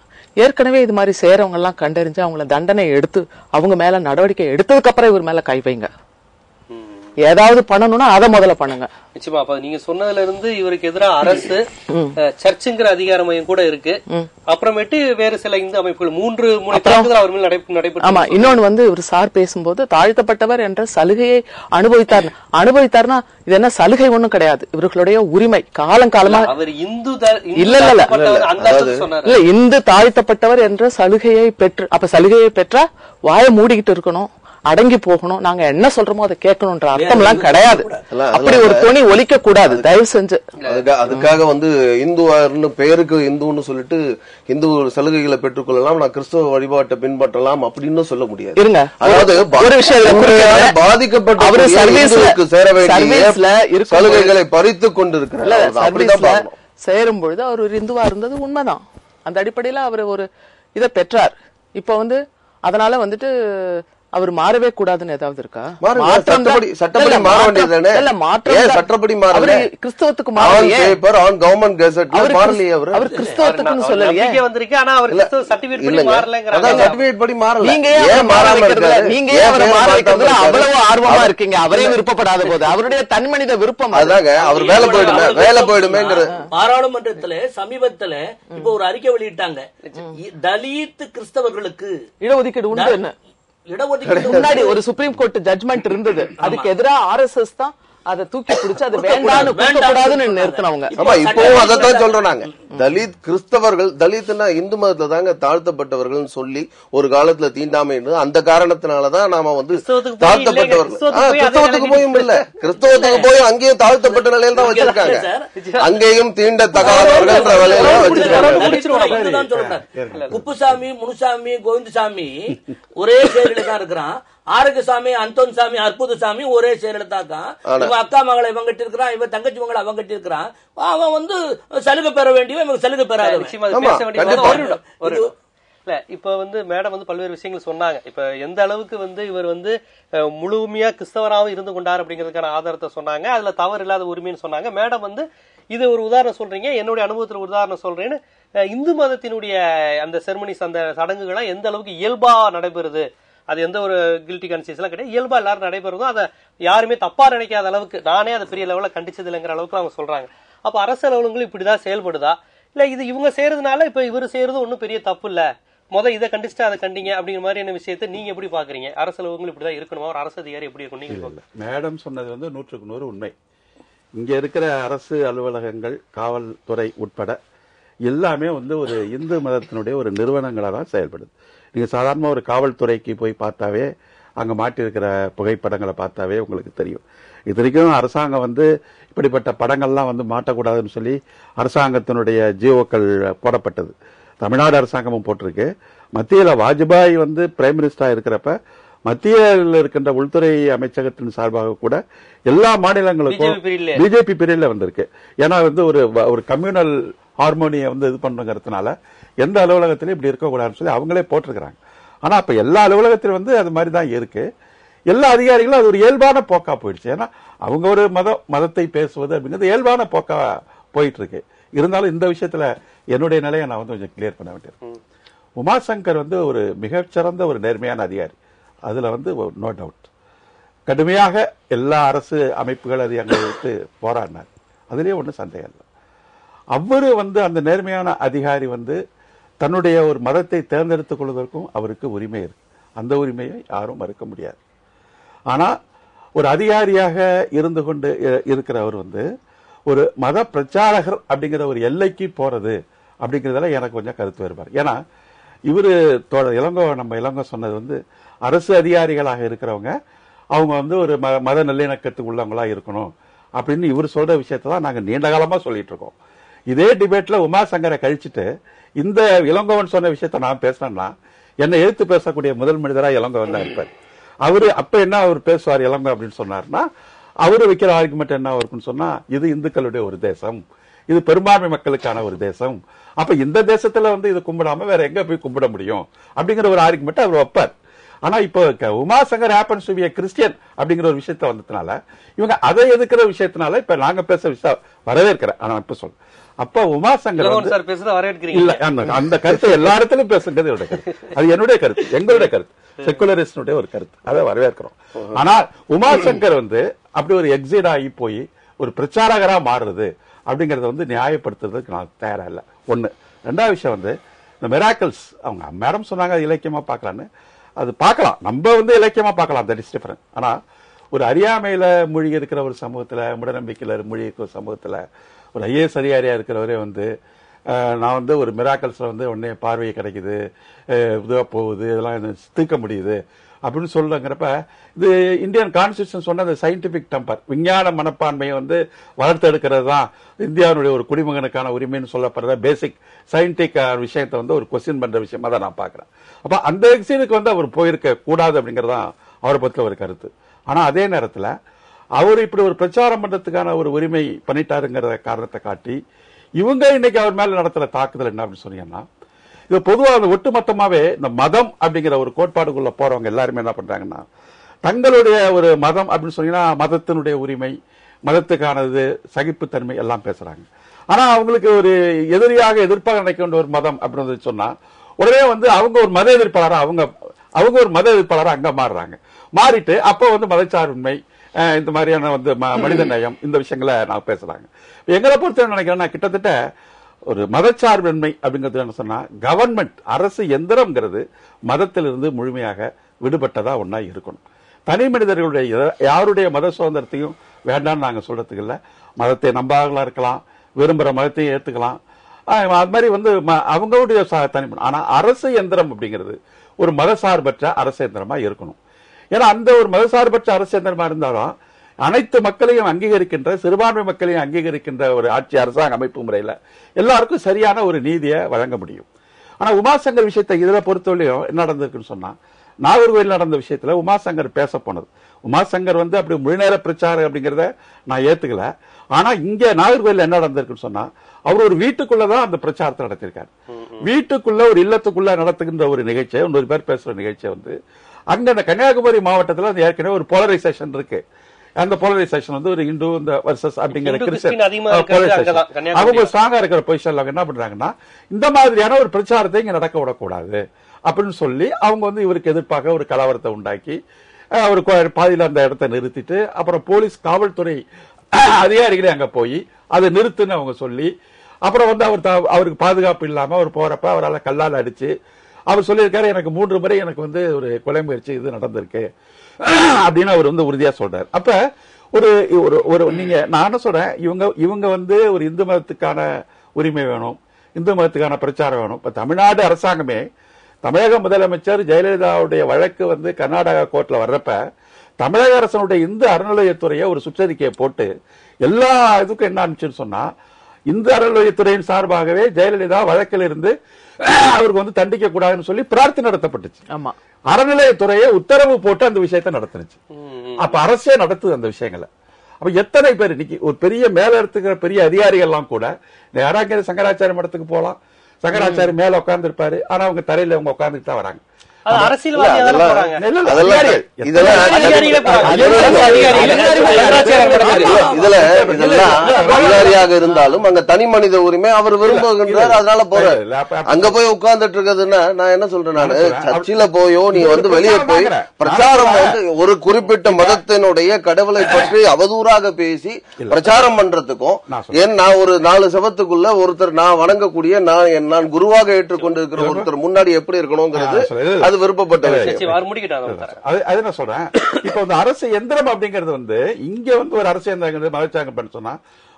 ஏற்கனவே இது மாதிரி செய்யறவங்க எல்லாம் கண்டறிஞ்சு அவங்கள தண்டனை எடுத்து அவங்க மேல நடவடிக்கை எடுத்ததுக்கு அப்புறம் இவர் மேல கை வைங்க. ஏதாவது பண்ணணும்னா அதை முதல்ல பண்ணுங்க. நிச்சயமா. அப்ப நீங்க சொன்னதுல இருந்து இவருக்கு எதிராக அரசு, சர்ச்சுங்கிற அதிகார மையம் கூட இருக்கு, அப்புறமேட்டு வேறு சில இந்து அமைப்புகள் 3 தாக்குதல் அவர் மேல் நடைபெற்று. ஆமா. இன்னொன்னு வந்து இவர் சார் பேசும்போது தாழ்த்தப்பட்டவர் என்ற சலுகையை அனுபவித்தார்னா இது என்ன சலுகை ஒண்ணும் கிடையாது, இவர்களுடைய உரிமை. காலங்காலமா அவர் இந்து இல்ல இந்து தாழ்த்தப்பட்டவர் என்ற சலுகையை பெற்று, அப்ப சலுகையை பெற்றா வாயை மூடிக்கிட்டு இருக்கணும், அடங்கி போகணும், நாங்க என்ன சொல்றோமோ அதை கேட்கணும்ன்ற அர்த்தம் எல்லாம் கிடையாது. அப்படி ஒரு துணி ஒலிக்க கூடாது தயவு செஞ்சு. அதுக்காக வந்து இந்துவார்னு பெயருக்கு இந்துன்னு சொல்லிட்டு இந்து சலுகைகளை பெற்றுக்கொள்ளலாம், நான் கிறிஸ்தவ வழிபாட்டை பின்பற்றலாம் அப்படின்னு சொல்ல முடியாது. இருங்க, அதாவது ஒரு விஷயம் பாதிக்கப்பட்ட சேர வேண்டிய சலுகைகளை பறித்து கொண்டிருக்கிறார். சேரும் பொழுது அவர் ஒரு இந்துவா இருந்தது உண்மைதான். அந்த அடிப்படையில அவர் ஒரு இதை பெற்றார். இப்ப வந்து அதனால வந்துட்டு அவர் மாறவே கூடாதுன்னு ஏதாவது இருக்கா? சட்டப்படி மாற வேண்டியதுதானே? சட்டப்படி மாறல, கிறிஸ்தவத்துக்கு மாறலையே. அவர் கிறிஸ்தவத்துக்குன்னு சொல்லலையே வந்திருக்கு. ஆனா அவர் சர்டிபிகேட் படி மாறலங்கறாங்க. சர்டிபிகேட் படி மாறல. நீங்க ஏன் மாறாம இருக்கீங்க? நீங்க ஏன் அவரை மாற வைக்கிறதுல அவ்வளவு ஆர்வமா இருக்கீங்க? அவரே விருப்பப்படாத போது அவருடைய தன்மனித விருப்பம். அதாங்க அவர் வேலை போயிடுமேங்கிற. பாராளுமன்றத்துல சமீபத்துல இப்ப ஒரு அறிக்கை வெளியிட்டாங்க, தலித் கிறிஸ்தவர்களுக்கு இடஒதுக்கீடு உண்டு. என்ன முன்னாடி ஒரு சுப்ரீம் கோர்ட் ஜட்ஜ்மெண்ட் இருந்தது, அதுக்கு எதிராக RSS தான் அதை தூக்கி பிடிச்சு அது வேண்டான்னு கூடாதுன்னு நிறுத்தினவங்க. இப்பவும் அதைத்தான் சொல்றோம் நாங்க. தலித் கிறிஸ்தவர்கள், தலித்னா இந்து மதத்துல தாங்க தாழ்த்தப்பட்டவர்கள் சொல்லி ஒரு காலத்துல தீண்டாமை, அந்த காரணத்தினாலதான் நாம வந்து தாழ்த்தப்பட்டவர்கள். கிறிஸ்தவத்துக்கு போயும் இல்ல, கிறிஸ்தவத்துக்கு போய் அங்கேயும் தாழ்த்தப்பட்ட நிலையில தான் வச்சிருக்காங்க, அங்கேயும் தீண்டத்தகாதவர்கள் நிலையில வச்சிருக்காங்க. குப்புசாமி, முனுசாமி, கோவிந்தசாமி ஒரே செயலில தான் இருக்கிறான். ஆரோக்கியசாமி, அந்தோன் சாமி, அற்புதசாமி ஒரே செயலில தான். இவன் அக்கா மகளை இவன் கட்டி இருக்கிறான், இவன் தங்கச்சி மகளை அவன் கட்டி இருக்கிறான். அவன் வந்து சலுகை பெற வேண்டியவன், இவங்க சலுகை பெறாத. இப்ப வந்து மேடம் வந்து பல்வேறு விஷயங்கள் சொன்னாங்க. இப்ப எந்த அளவுக்கு வந்து இவர் வந்து முழுமையா கிறிஸ்தவராகவும் இருந்து கொண்டார் அப்படிங்கிறதுக்கான ஆதாரத்தை சொன்னாங்க. அதுல தவறு இல்லாத உரிமைன்னு சொன்னாங்க. மேடம் வந்து இது ஒரு உதாரணம் சொல்றீங்க, என்னுடைய அனுபவத்துல உதாரணம் சொல்றேன்னு. இந்து மதத்தினுடைய அந்த செர்மனிஸ், அந்த சடங்குகளை எந்த அளவுக்கு இயல்பா நடைபெறுது, அது எந்த ஒரு கில்ட்டி கான்சியஸ் எல்லாம் கிடையாது, இயல்பா எல்லாரும் நடைபெறும், அதை யாருமே தப்பா நினைக்காத அளவுக்கு, நானே அதை பெரிய லெவலில் கண்டிச்சது இல்லைங்கிற அளவுக்கு அவங்க சொல்றாங்க. அப்ப அரசு அலுவலகங்களும் இப்படிதான் செயல்படுதா, இல்ல இது இவங்க செய்யறதுனால இப்ப இவர் செய்யறது ஒன்னும் பெரிய தப்பு இல்ல, இதை கண்டிச்சுட்டு அதை கண்டிங்க அப்படிங்கிற மாதிரியான விஷயத்தை நீங்க எப்படி பாக்குறீங்க? அரசு அலுவலகங்கள் இப்படிதான் இருக்கணுமா, ஒரு அரசு அதிகாரி எப்படி இருக்கணும்? மேடம் சொன்னது வந்து 100% உண்மை. இங்க இருக்கிற அரசு அலுவலகங்கள், காவல்துறை உட்பட எல்லாமே வந்து ஒரு இந்து மதத்தினுடைய ஒரு நிறுவனங்களாக தான் செயல்படுது. நீங்க சாதாரண ஒரு காவல்துறைக்கு போய் பார்த்தாவே அங்க மாட்டியிருக்கிற புகைப்படங்களை பார்த்தாவே உங்களுக்கு தெரியும். இத்தனைக்கும் அரசாங்கம் வந்து இப்படிப்பட்ட படங்கள்லாம் வந்து மாட்டக்கூடாதுன்னு சொல்லி அரசாங்கத்தினுடைய ஜியோக்கள் போடப்பட்டது. தமிழ்நாடு அரசாங்கமும் போட்டிருக்கு. மத்தியில வாஜ்பாய் வந்து பிரைம் மினிஸ்டரா இருக்கிறப்ப மத்தியில் இருக்கின்ற உள்துறை அமைச்சகத்தின் சார்பாக கூட எல்லா மாநிலங்களுக்கும் பிஜேபி பீரியட்ல வந்திருக்கு. ஏன்னா வந்து ஒரு கம்யூனல் ஹார்மோனியை வந்து இது பண்றதுனால எந்த அலுவலகத்திலும் இப்படி இருக்கக்கூடாதுன்னு சொல்லி அவங்களே போட்டிருக்கிறாங்க. ஆனா அப்ப எல்லா அலுவலகத்திலும் வந்து அது மாதிரி தான் இருக்கு. எல்லா அதிகாரிகளும் அது ஒரு இயல்பான போக்கா போயிடுச்சு. ஏன்னா அவங்க ஒரு மதத்தை பேசுவது அப்படிங்கிறது இயல்பான போக்கா போயிட்டு இருக்கு. இருந்தாலும் இந்த விஷயத்துல என்னுடைய நிலையை நான் வந்து கொஞ்சம் கிளியர் பண்ண வேண்டியிருக்கு. உமாசங்கர் வந்து ஒரு மிகச்சிறந்த ஒரு நேர்மையான அதிகாரி. அதுல வந்து நோ டவுட். கடுமையாக எல்லா அரசு அமைப்புகள் அது அங்கே விட்டு போராடினார். அதுலயே ஒன்றும் சந்தேகம் இல்லை. அவரு வந்து அந்த நேர்மையான அதிகாரி வந்து தன்னுடைய ஒரு மதத்தை தேர்ந்தெடுத்துக் கொள்வதற்கும் அவருக்கு உரிமை இருக்கு. அந்த உரிமையை யாரும் மறுக்க முடியாது. ஆனா ஒரு அதிகாரியாக இருந்து கொண்டு இருக்கிறவர் வந்து ஒரு மத பிரச்சாரகர் அப்படிங்கிற ஒரு எல்லைக்கு போறது அப்படிங்கறதுல எனக்கு கொஞ்சம் கருத்து வேறுபாடு. ஏன்னா இவரு நம்ம இளங்கோ சொன்னது வந்து அரசு அதிகாரிகளாக இருக்கிறவங்க அவங்க வந்து ஒரு மத நல்லிணக்கத்துக்கு உள்ளவங்களா இருக்கணும் அப்படின்னு இவர் சொல்ற விஷயத்தான் நாங்க நீண்ட காலமா சொல்லிட்டு இருக்கோம். இதே டிபேட்ல உமாசங்கரை கழிச்சுட்டு இந்த இளங்கோவன் சொன்ன விஷயத்த நான் பேசினேன்னா என்னை எழுத்து பேசக்கூடிய முதல் மனிதரா இளங்கோவன் தான் இருப்பார். அவரு அப்ப என்ன அவர் பேசுவார் இளங்கோ அப்படின்னு சொன்னார்னா அவரு வைக்கிற ஆர்குமெண்ட் என்ன இருக்குன்னு சொன்னா இது இந்துக்களுடைய ஒரு தேசம், இது பெரும்பான்மை மக்களுக்கான ஒரு தேசம், அப்ப இந்த தேசத்துல வந்து இது கும்பிடாம வேற எங்க போய் கும்பிட முடியும் அப்படிங்கிற ஒரு ஆர்குமெண்ட் அவர் வைப்பார். ஆனா இப்போ Umashankar happens to be a Christian அப்படிங்கிற ஒரு விஷயத்த வந்ததுனால இவங்க அதை எதுக்கிற விஷயத்தினால இப்ப நாங்க பேச விஷயம் வரவேற்கிறேன். ஆனா இப்ப சொல்ல அப்ப உமாசங்கர் இல்ல அந்த கருத்தை எல்லா இடத்திலும் பேசுங்கிறது என்னுடைய கருத்து. அது என்னுடைய கருத்து, எங்களுடைய கருத்து, செக்குலரிஸ்டுடைய ஒரு கருத்து. அதை வரவேற்கிறோம். ஆனா உமாசங்கர் வந்து அப்படி ஒரு எக்ஸிட் ஆகி போய் ஒரு பிரச்சாரகரா மாறுறது அப்படிங்கறத வந்து நியாயப்படுத்துறதுக்கு நான் தயாரா இல்லை. ஒண்ணு. ரெண்டாவது விஷயம் வந்து இந்த மிராக்கிள்ஸ் அவங்க மேடம் சொன்னாங்க இலக்கியமா பார்க்கலான்னு. அது பார்க்கலாம், நம்ம வந்து இலக்கியமா பார்க்கலாம், தட் இஸ் டிஃபரண்ட். ஆனா ஒரு அறியாமையில மூழ்கி இருக்கிற ஒரு சமூகத்துல, மூடநம்பிக்கையில மூழ்கி இருக்கிற ஒரு சமூகத்துல ஒரு ஐஏஎஸ் அதிகாரியா இருக்கிறவரே வந்து நான் வந்து ஒரு மிராக்கல்ஸ்ல வந்து உடனே பார்வையை கிடைக்குது, இதுவா போகுது, இதெல்லாம் தீர்க்க முடியுது அப்படின்னு சொல்றங்கிறப்ப இது இந்தியன் கான்ஸ்டிடியூஷன் சொன்ன அந்த சயின்டிபிக் டெம்பர் விஞ்ஞான மனப்பான்மையை வந்து வளர்த்து எடுக்கிறது தான் இந்தியாவுடைய ஒரு குடிமகனுக்கான உரிமைன்னு சொல்லப்படுற பேசிக் சயின்டிபிக் விஷயத்தை வந்து ஒரு கொஸ்டின் பண்ற விஷயமா தான் நான் பாக்குறேன். அப்ப அந்த எக்ஸினுக்கு வந்து அவர் போயிருக்க கூடாது அப்படிங்கறதான் அவரை பத்தில ஒரு கருத்து. ஆனா அதே நேரத்துல அவர் இப்படி ஒரு பிரச்சாரம் பண்றதுக்கான ஒரு உரிமை பண்ணிட்டாருங்கிற காரணத்தை காட்டி இவங்க இன்னைக்கு அவர் மேல நடத்துற தாக்குதல் என்ன அப்படின்னு சொன்னீங்கன்னா இது பொதுவாக ஒட்டுமொத்தமாவே இந்த மதம் அப்படிங்கிற ஒரு கோட்பாடுக்குள்ள போறவங்க எல்லாருமே என்ன பண்றாங்கன்னா தங்களுடைய ஒரு மதம் அப்படின்னு சொன்னீங்கன்னா மதத்தினுடைய உரிமை, மதத்துக்கானது, சகிப்புத்தன்மை எல்லாம் பேசுறாங்க. ஆனா அவங்களுக்கு ஒரு எதிர்ப்பாக நினைக்க வேண்டிய ஒரு மதம் அப்படின்னு சொன்னா உடனே வந்து அவங்க ஒரு மத எதிர்ப்பாளராக அவங்க ஒரு மத எதிர்ப்பாளராக அங்க மாறுறாங்க. மாறிட்டு அப்போ வந்து மதச்சார்பின்மை, இந்த மாதிரியான வந்து மனித நேயம், இந்த விஷயங்களை நான் பேசுறாங்க. எங்களை பொறுத்த நினைக்கிறேன்னா கிட்டத்தட்ட ஒரு மதச்சார்பின்மை அப்படிங்கிறது என்ன சொன்னா கவர்மெண்ட் அரசு எந்திரம்ங்கிறது மதத்திலிருந்து முழுமையாக விடுபட்டதா ஒன்னா இருக்கணும். தனி மனிதர்களுடைய யாருடைய மத சுதந்திரத்தையும் வேண்டாம்னு நாங்க சொல்றதுக்கு இல்ல. மதத்தை நம்பாங்களா இருக்கலாம், விரும்புற மதத்தையும் ஏத்துக்கலாம், அது மாதிரி வந்து அவங்களுடைய தனி. ஆனா அரசு எந்திரம் அப்படிங்கிறது ஒரு மதசார்பற்ற அரசு எந்திரமா இருக்கணும். ஏன்னா அந்த ஒரு மதசார்பற்ற அரசு எந்திரமா இருந்தாலும் அனைத்து மக்களையும் அங்கீகரிக்கின்ற, சிறுபான்மை மக்களையும் அங்கீகரிக்கின்ற ஒரு ஆட்சி அரசாங்க அமைப்பு முறையில எல்லாருக்கும் சரியான ஒரு நீதியை வழங்க முடியும். ஆனா உமாசங்கர் விஷயத்தை இதுல பொறுத்தவரையும் என்ன நடந்திருக்குன்னு சொன்னா நாகர்கோவில் நடந்த விஷயத்துல உமாசங்கர் பேச போனது. உமாசங்கர் வந்து அப்படி முழுநேர பிரச்சாரம் அப்படிங்கறத நான் ஏத்துக்கல. ஆனா இங்க நாகர்கோவில் என்ன நடந்திருக்குன்னு சொன்னா அவர் ஒரு வீட்டுக்குள்ளதான் அந்த பிரச்சாரத்தை நடத்திருக்காரு. வீட்டுக்குள்ள ஒரு இல்லத்துக்குள்ள நடத்துகின்ற ஒரு நிகழ்ச்சியை 100 பேர் பேசுற நிகழ்ச்சியை வந்து அங்க அந்த கன்னியாகுமரி மாவட்டத்துல அந்த ஏற்கனவே ஒரு போலரைசேஷன் இருக்கு. அந்த போலரைசேஷன் வந்து ஒரு இந்து இந்த வர்சஸ் அப்படிங்கிற கிறிஸ்டியன் அவங்க ஸ்ட்ராங்கா இருக்கிற பொசிஷன்ல அவங்க என்ன பண்றாங்கன்னா இந்த மாதிரியான ஒரு பிரச்சாரத்தை இங்க நடக்க விடக்கூடாது அப்படின்னு சொல்லி அவங்க வந்து இவருக்கு எதிர்ப்பாக ஒரு கலவரத்தை உண்டாக்கி ஒரு பாதியில அந்த இடத்தை நிறுத்திட்டு அப்புறம் போலீஸ் காவல்துறை அதிகாரிகளே அங்க போய் அதை நிறுத்துன்னு அவங்க சொல்லி அப்புறம் வந்து அவருக்கு பாதுகாப்பு இல்லாம அவர் போறப்ப அவரால் கல்லால் அடிச்சு அவர் சொல்லியிருக்காரு எனக்கு 3 முறை எனக்கு வந்து ஒரு கொலை முயற்சி இது நடந்திருக்கு அப்படின்னு அவர் வந்து உறுதியா சொல்றாரு. அப்ப ஒரு நீங்க நான் என்ன சொல்றேன், இவங்க வந்து ஒரு இந்து மதத்துக்கான உரிமை வேணும், இந்து மதத்துக்கான பிரச்சாரம் வேணும். இப்ப தமிழ்நாடு அரசாங்கமே தமிழக முதலமைச்சர் ஜெயலலிதாவுடைய வழக்கு வந்து கர்நாடகா கோர்ட்ல வர்றப்ப தமிழக அரசனுடைய இந்து அறநிலையத்துறையை ஒரு சுற்றறிக்கையை போட்டு எல்லா இதுக்கும் என்ன ஆரம்பிச்சுன்னு சொன்னா, இந்து அறநிலையத்துறையின் சார்பாகவே ஜெயலலிதா வழக்கில் இருந்து அவருக்கு வந்து தண்டிக்க கூடாதுன்னு சொல்லி பிரார்த்தனை நடத்தப்பட்டுச்சு. ஆமா, அறநிலையத்துறையை உத்தரவு போட்டு அந்த விஷயத்தை நடத்துனுச்சு. அப்ப அரசே நடத்துது அந்த விஷயங்களை. அப்ப எத்தனை பேர் இன்னைக்கு ஒரு பெரிய மேல இருக்கிற பெரிய அதிகாரிகள் எல்லாம் கூட யாராவது சங்கராச்சாரிய மடத்துக்கு போலாம், சங்கராச்சாரி மேல உட்கார்ந்து இருப்பாரு, ஆனா அவங்க தரையில அவங்க உட்கார்ந்துட்டு தான் வராங்க. அதிகாரியாக இருந்தாலும் அங்க தனி மனித உரிமை அவர் விரும்புகின்றார், அதனால போறாரு. அங்க போய் உட்கார்ந்துட்டு இருக்கிறதுன்னா நான் என்ன சொல்றேன், நானு சர்ச்சில போயோ நீ வந்து வெளியே போய் பிரச்சாரம் வந்து ஒரு குறிப்பிட்ட மதத்தினுடைய கடவுளை பற்றி அவதூறாக பேசி பிரச்சாரம் பண்றதுக்கும், ஏன் நான் ஒரு 4 சபத்துக்குள்ள ஒருத்தர் நான் வணங்கக்கூடிய நான் குருவாக ஏற்றுக்கொண்டிருக்கிற ஒருத்தர் முன்னாடி எப்படி இருக்கணும்ங்கிறது அது விருப்பப்பட்ட விஷயம். அது நான் சொல்றேன். இப்ப வந்து அரசு எந்திரம் அப்படிங்கிறது வந்து இங்க வந்து ஒரு அரசு எந்திரம் மதச்சாங்க சொன்னா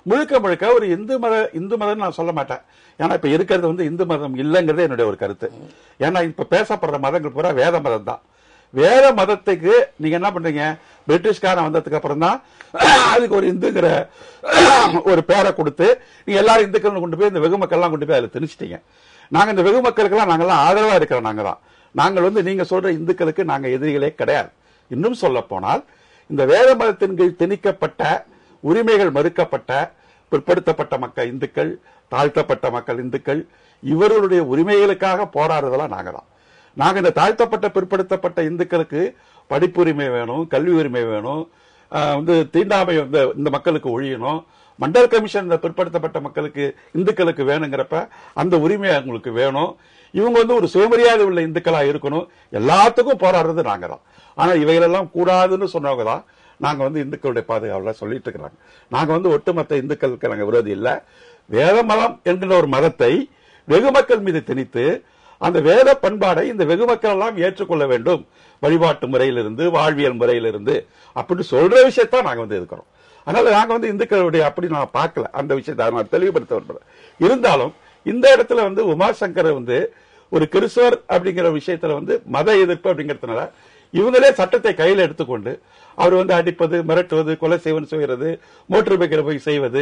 முழுக்க முழுக்க ஒரு இந்து மதம் நான் சொல்ல மாட்டேன். ஏன்னா இப்ப இருக்கிறது வந்து இந்து மதம் இல்லைங்கிறது என்னுடைய ஒரு கருத்து. ஏன்னா இப்ப பேசப்படுற மதங்கள் பூரா வேத மதம் தான். வேத மதத்துக்கு நீங்க என்ன பண்றீங்க, பிரிட்டிஷ்காரன் வந்ததுக்கு அப்புறம் தான் அதுக்கு ஒரு இந்துங்கிற ஒரு பேரை கொடுத்து நீங்க எல்லாரும் இந்துக்கள் கொண்டு போய் இந்த வெகு மக்கள் எல்லாம் கொண்டு போய் அதுல திணிச்சிட்டீங்க. நாங்க இந்த வெகு மக்களுக்கெல்லாம் நாங்கெல்லாம் ஆதரவா இருக்கிறோம். நாங்க தான் நாங்கள் வந்து நீங்க சொல்ற இந்துக்களுக்கு நாங்க எதிரிகளே கிடையாது. இன்னும் சொல்ல போனால் இந்த வேத மதத்தின் கீழ் திணிக்கப்பட்ட உரிமைகள் மறுக்கப்பட்ட பிற்படுத்தப்பட்ட மக்கள் இந்துக்கள், தாழ்த்தப்பட்ட மக்கள் இந்துக்கள், இவர்களுடைய உரிமைகளுக்காக போராடுறதெல்லாம் நாங்க தான். நாங்க இந்த தாழ்த்தப்பட்ட பிற்படுத்தப்பட்ட இந்துக்களுக்கு படிப்புரிமை வேணும், கல்வி உரிமை வேணும், வந்து தீண்டாமை வந்து இந்த மக்களுக்கு ஒழியணும், மண்டல் கமிஷன் இந்த பிற்படுத்தப்பட்ட மக்களுக்கு இந்துக்களுக்கு வேணுங்கிறப்ப அந்த உரிமை அவங்களுக்கு வேணும், இவங்க வந்து ஒரு சுயமரியாதை உள்ள இந்துக்களா இருக்கணும், எல்லாத்துக்கும் போராடுறது நாங்க தான். ஆனா இவைகளெல்லாம் கூடாதுன்னு சொன்னவங்க தான் நாங்க வந்து இந்துக்களுடைய பாதுகாவல சொல்லிட்டு இருக்கிறாங்க. நாங்க வந்து ஒட்டுமொத்த இந்துக்களுக்கு நாங்க விரோதி இல்ல. வேத மதம் என்கிற ஒரு மதத்தை வெகு மக்கள் மீது திணித்து அந்த வேத பண்பாடை இந்த வெகு மக்கள் எல்லாம் ஏற்றுக்கொள்ள வேண்டும், வழிபாட்டு முறையிலிருந்து வாழ்வியல் முறையிலிருந்து அப்படி சொல்ற விஷயத்தான் நாங்க வந்து இருக்கிறோம். அதனால நாங்க வந்து இந்துக்களுடைய அப்படி நான் பார்க்கல அந்த விஷயத்தை நான் தெளிவுபடுத்த விரும்புறேன். இருந்தாலும் இந்த இடத்துல வந்து உமாசங்கர் வந்து ஒரு கிறிஸ்தவர் அப்படிங்கிற விஷயத்துல வந்து மத எதிர்ப்பு அப்படிங்கறதுனால இவங்களே சட்டத்தை கையில எடுத்துக்கொண்டு அவர் வந்து அடிப்பது, மிரட்டுவது, கொலை செய்வது, மோட்டார் பைக்கில் போய் செய்வது,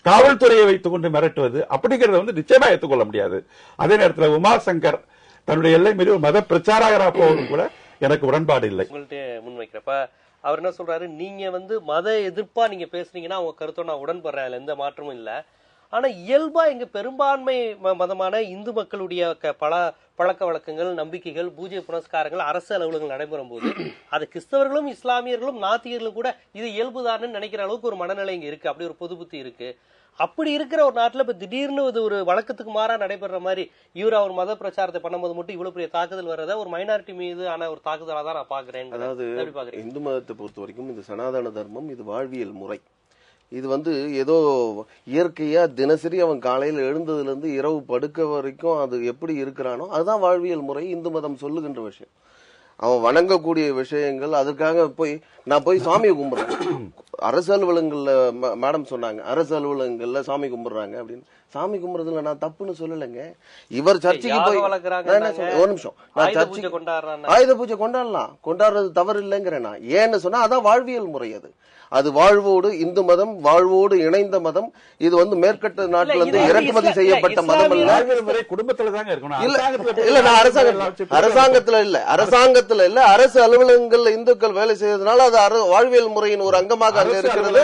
காவல்துறையை வைத்துக் கொண்டு மிரட்டுவது அப்படிங்கறத வந்து நிச்சயமா ஏற்றுக்கொள்ள முடியாது. அதே நேரத்தில் உமாசங்கர் தன்னுடைய எல்லை மீறி மத பிரச்சாரகராக போவதும் கூட எனக்கு உடன்பாடு இல்லை. உங்கள்கிட்ட முன்வைக்கிறப்ப அவர் என்ன சொல்றாரு, நீங்க வந்து மத எதிர்ப்பா நீங்க பேசுறீங்கன்னா உங்க கருத்தோட நான் உடன்படுறேன், எந்த மாற்றமும் இல்ல. ஆனா இயல்பா எங்க பெரும்பான்மை மதமான இந்து மக்களுடைய பழக்க வழக்கங்கள், நம்பிக்கைகள், பூஜை புனஸ்காரங்கள், அரசு அலுவலகங்கள் நடைபெறும் போது அது கிறிஸ்தவர்களும் இஸ்லாமியர்களும் நாத்திகர்களும் கூட இது இயல்புதான்னு நினைக்கிற அளவுக்கு ஒரு மனநிலை இங்க இருக்கு, அப்படி ஒரு பொது புத்தி இருக்கு. அப்படி இருக்கிற ஒரு நாட்டுல இப்ப திடீர்னு ஒரு வழக்கத்துக்கு மாறா நடைபெற மாதிரி இவர் அவர் மத பிரச்சாரத்தை பண்ணும்போது மட்டும் இவ்வளவு பெரிய தாக்குதல் வர்றத ஒரு மைனாரிட்டி மீது ஆன ஒரு தாக்குதலா தான் நான் பாக்குறேன். அதாவது இந்து மதத்தை பொறுத்த வரைக்கும் இந்த சனாதன தர்மம் இது வாழ்வியல் முறை. இது வந்து ஏதோ இயற்கையா தினசரி அவன் காலையில எழுந்ததுல இருந்து இரவு படுக்க வரைக்கும் அது எப்படி இருக்கிறானோ அதுதான் வாழ்வியல் முறை. இந்து மதம் சொல்லுகின்ற விஷயம் அவன் வணங்கக்கூடிய விஷயங்கள். அதற்காக நான் போய் சாமியை கும்பிடுறேன். அரசு அலுவலகங்கள்ல மேடம் சொன்னாங்க அரசு அலுவலகங்கள்ல சாமி கும்பிடுறாங்க அப்படின்னு. சாமி கும்பிடுறதுல நான் தப்புன்னு சொல்லலைங்க. இவர் சர்ச்சைக்கு போய் ஒரு நிமிஷம், நான் சர்ச்சைக்கு ஆயுத பூஜை கொண்டாடுறது தவறு இல்லைங்கிறேன் நான். ஏன்னு சொன்னா அதான் வாழ்வியல் முறை. அது வாழ்வோடு இந்து மதம் வாழ்வோடு இணைந்த மதம். இது வந்து மேற்கட்ட நாட்டுல இருந்து இறக்குமதி செய்யப்பட்ட மதம் அல்ல. குடும்பத்துல தாங்க இருக்கணும். இல்ல நான் அரசாங்கத்துல இல்ல அரசு அலுவலகங்கள்ல இந்துக்கள் வேலை செய்யறதுனால அது வாழ்வியல் முறையின் ஒரு அங்கமாக அங்க இருக்கிறது.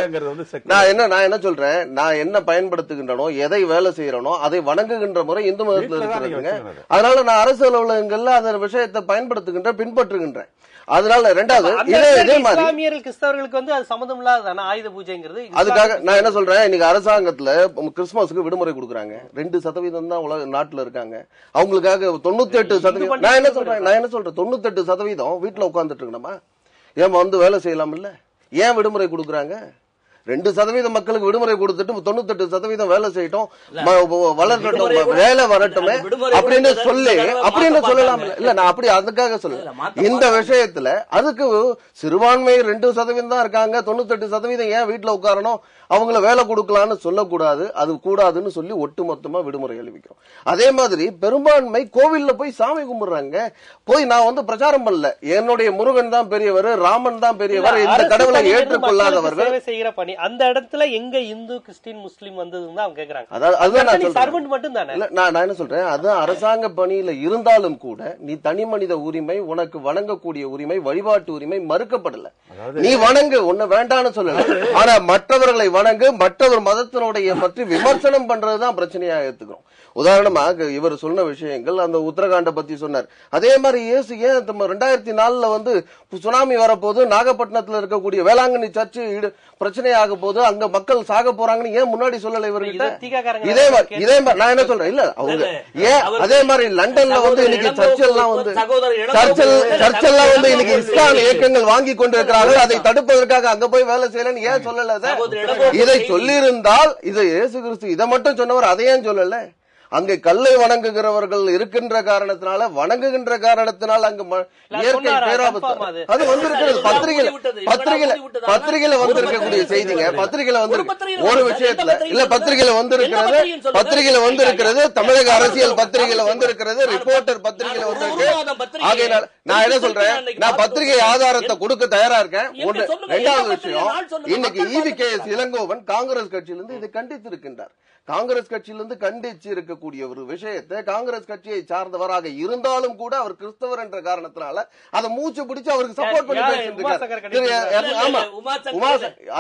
நான் என்ன சொல்றேன், நான் என்ன பயன்படுத்துகின்றனோ எதை வேலை செய்யறனோ அதை வணங்குகின்ற முறை இந்து மதத்துல இருக்கிறதுங்க. அதனால நான் அரசு அலுவலகங்கள்ல அந்த விஷயத்தை பின்பற்றுகின்றேன். அதனால ரெண்டாவது இதே மாதிரி இஸ்லாமியர்கள் கிறிஸ்தவர்களுக்கு வந்து அது சம்பந்தம் இல்லாத ஆயுத பூஜைங்கிறது. அதுக்காக நான் என்ன சொல்றேன், இன்னைக்கு அரசாங்கத்துல கிறிஸ்துமஸுக்கு விடுமுறை கொடுக்குறாங்க. 2% தான் உலக நாட்டுல இருக்காங்க. அவங்களுக்காக 98% நான் என்ன சொல்றேன் 98% வீட்டுல உட்கார்ந்துட்டு இருக்கணுமா? ஏன் வந்து வேலை செய்யலாம் இல்ல? ஏன் விடுமுறை கொடுக்குறாங்க? 2% மக்களுக்கு விடுமுறை கொடுத்துட்டு 98% வேலை செய்யட்டும், வளரட்டும், வேலை வரட்டுமே அப்படின்னு சொல்லலாம். இல்ல நான் அப்படி அதுக்காக சொல்லல. இந்த விஷயத்துல அதுக்கு சிறுபான்மை 2% தான் இருக்காங்க, 98% ஏன் வீட்டுல உட்காரணும், அவங்கள வேலை கொடுக்கலான்னு சொல்லக்கூடாது. அது கூடாதுன்னு சொல்லி ஒட்டுமொத்தமா விடுமுறை அறிவிக்கிறோம். அதே மாதிரி பெரும்பான்மை கோவில்ல போய் சாமி கும்பிடுறாங்க. போய் நான் பிரச்சாரம் பண்ணல, என்னுடைய முருகன் தான் பெரியவர், ராமன் தான் பெரியவர், இந்த கடவுளை ஏற்றுக்கொள்ளாதவர்கள் செய்யற பணி. அந்த இடத்துல எங்க இந்து கிறிஸ்டின் முஸ்லீம் வந்ததுன்னு அவங்க கேக்குறாங்க. நான் என்ன சொல்றேன், அது அரசாங்க பணியில இருந்தாலும் கூட நீ தனி மனித உரிமை, உனக்கு வணங்கக்கூடிய உரிமை, வழிபாட்டு உரிமை மறுக்கப்படல. நீ வணங்கு, உன்னை வேண்டான்னு சொல்லல. ஆனா மற்றவர்களை வணங்கு, மற்றவர் மதத்தினுடைய பற்றி விமர்சனம் பண்றதுதான் பிரச்சனையா ஏத்துக்கிறோம். உதாரணமாக இவர் சொன்ன விஷயங்கள், அந்த உத்தரகாண்ட பத்தி சொன்னார். அதே மாதிரி இயேசு ஏன் 2004 சுனாமி வரப்போது நாகப்பட்டினத்துல இருக்கக்கூடிய வேளாங்கண்ணி சர்ச்சு பிரச்சனையாக போது, அங்க மக்கள் சாக போறாங்கன்னு ஏன் முன்னாடி சொல்லல இவர்கிட்ட? இதே மாதிரி நான் என்ன சொல்றேன், இல்ல அவங்க ஏன் அதே மாதிரி லண்டன்ல இன்னைக்கு சர்ச்செல்லாம் இன்னைக்கு இஸ்லாம் இயக்கங்கள் வாங்கி கொண்டிருக்கிறார்கள், அதை தடுப்பதற்காக அங்க போய் வேலை செய்யலன்னு ஏன் சொல்லல? இதை சொல்லி இருந்தால், இதை இயேசு கிறிஸ்து இதை மட்டும் சொன்னவர், அதை ஏன் சொல்லல? அங்கே கல்லை வணங்குகிறவர்கள் இருக்கின்ற காரணத்தினால, வணங்குகின்ற காரணத்தினால் அங்கு இயற்கை பேராபத்து அது வந்திருக்கிறது. பத்திரிகையில வந்திருக்கக்கூடிய செய்திங்க, பத்திரிகையில ஒரு விஷயத்துல இல்ல, பத்திரிகையில வந்திருக்கிறது, தமிழக அரசியல் பத்திரிகையில வந்திருக்கிறது, ரிப்போர்ட்டர் பத்திரிகையில வந்திருக்கு. ஆகையினால் நான் என்ன சொல்றேன், நான் பத்திரிகை ஆதாரத்தை கொடுக்க தயாரா இருக்கேன். ஒன்று. இரண்டாவது விஷயம், இன்னைக்கு EVKS இளங்கோவன் காங்கிரஸ் கட்சியிலிருந்து இதை கண்டித்து இருக்கின்றார். காங்கிரஸ் கட்சியிலிருந்து கண்டிச்சு இருக்கக்கூடிய ஒரு விஷயத்தை, காங்கிரஸ் கட்சியை சார்ந்தவராக இருந்தாலும் கூட அவர் கிறிஸ்தவர் என்ற காரணத்தினால அதை மூச்சு பிடிச்சு அவருக்கு சப்போர்ட் பண்ணி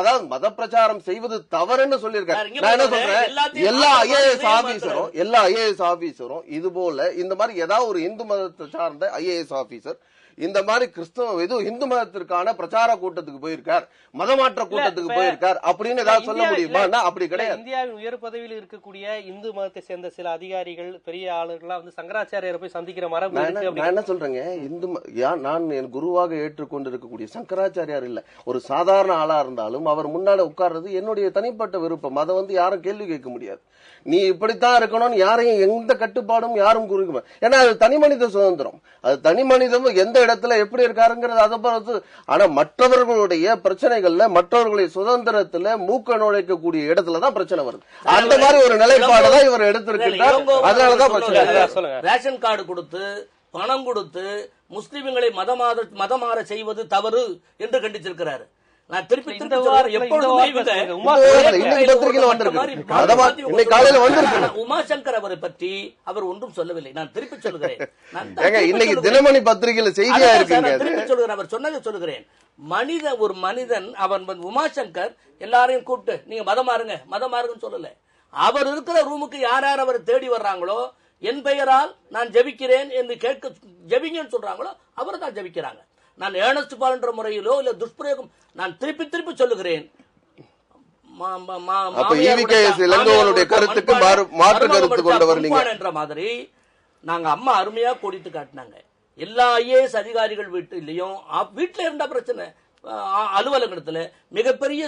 அதாவது மத பிரச்சாரம் செய்வது தவறுன்னு சொல்லியிருக்காரு. நான் என்ன சொல்றேன், எல்லா IAS ஆபீசரும் இது போல இந்த மாதிரி ஏதாவது ஒரு இந்து மதத்தை சார்ந்த IAS ஆபீசர் இந்த மாதிரி கிறிஸ்தவ இந்து மதத்திற்கான பிரச்சார கூட்டத்துக்கு போயிருக்கார், மதமாற்ற கூட்டத்துக்கு போயிருக்கார் அப்படின்னு ஏதாவது சொல்ல முடியுமா? அப்படி கிடையாது. இந்தியாவின் உயர் பதவியில் இருக்கக்கூடிய இந்து மதத்தை சேர்ந்த சில அதிகாரிகள், பெரிய ஆளுநர்கள்லாம் சங்கராச்சாரியரை போய் சந்திக்கிற மரபு. நான் என்ன சொல்றேங்க, நான் என் குருவாக ஏற்றுக்கொண்டிருக்கக்கூடிய சங்கராச்சாரியார் இல்ல, ஒரு சாதாரண ஆளா இருந்தாலும் அவர் முன்னால உட்கார்றது என்னுடைய தனிப்பட்ட விருப்பம். அதை யாரும் கேள்வி கேட்க முடியாது. நீ இப்படித்தான் இருக்கணும்னு யாரையும் எந்த கட்டுப்பாடும் யாரும் குறிக்க, ஏன்னா அது தனி மனித சுதந்திரம். அது தனி மனிதம் எந்த இடத்துல எப்படி இருக்காருங்கிறது அதை பொறுத்து. ஆனா மற்றவர்களுடைய பிரச்சனைகள்ல, மற்றவர்களுடைய சுதந்திரத்துல மூக்க நுழைக்கக்கூடிய இடத்துலதான் பிரச்சனை வருது. அந்த மாதிரி ஒரு நிலைப்பாடுதான் இவர் எடுத்திருக்கிறார். அதனாலதான் பிரச்சனை. ரேஷன் கார்டு கொடுத்து, பணம் கொடுத்து முஸ்லிம்களை மதமாற செய்வது தவறு என்று கண்டிச்சிருக்கிறார். நான் திருப்பி உமாசங்கர் அவரை பற்றி அவர் ஒன்றும் சொல்லவில்லை. நான் திருப்பி சொல்லுகிறேன், இன்னைக்கு தினமணி பத்திரிகையில் செய்தியா இருக்கு. திருப்பி சொல்லுகிறேன், அவர் சொன்னதை சொல்லுகிறேன். ஒரு மனிதன் அவன் உமாசங்கர் எல்லாரையும் கூப்பிட்டு நீங்க மதமாருங்கன்னு சொல்லல. அவர் இருக்கிற ரூமுக்கு யார் யார் அவர் தேடி வர்றாங்களோ, என் பெயரால் நான் ஜெபிக்கிறேன் என்று கேட்க ஜெபிங்கன்னு சொல்றாங்களோ அவரை தான் ஜெபிக்கிறாங்க. நான் ஏர்னஸ்ட் பால் என்ற முறையிலோ இல்ல துஷ்பிரயோகம், நான் திருப்பி சொல்லுகிறேன். கருத்துக்கு மாற்று கருத்து கொண்டவர் என்ற மாதிரி நாங்க அம்மா அருமையா கோடிட்டு காட்டினாங்க. எல்லா IAS அதிகாரிகள் வீட்டிலையும் வீட்டுல இருந்த பிரச்சனை, அலுவலகத்துல மிகப்பெரிய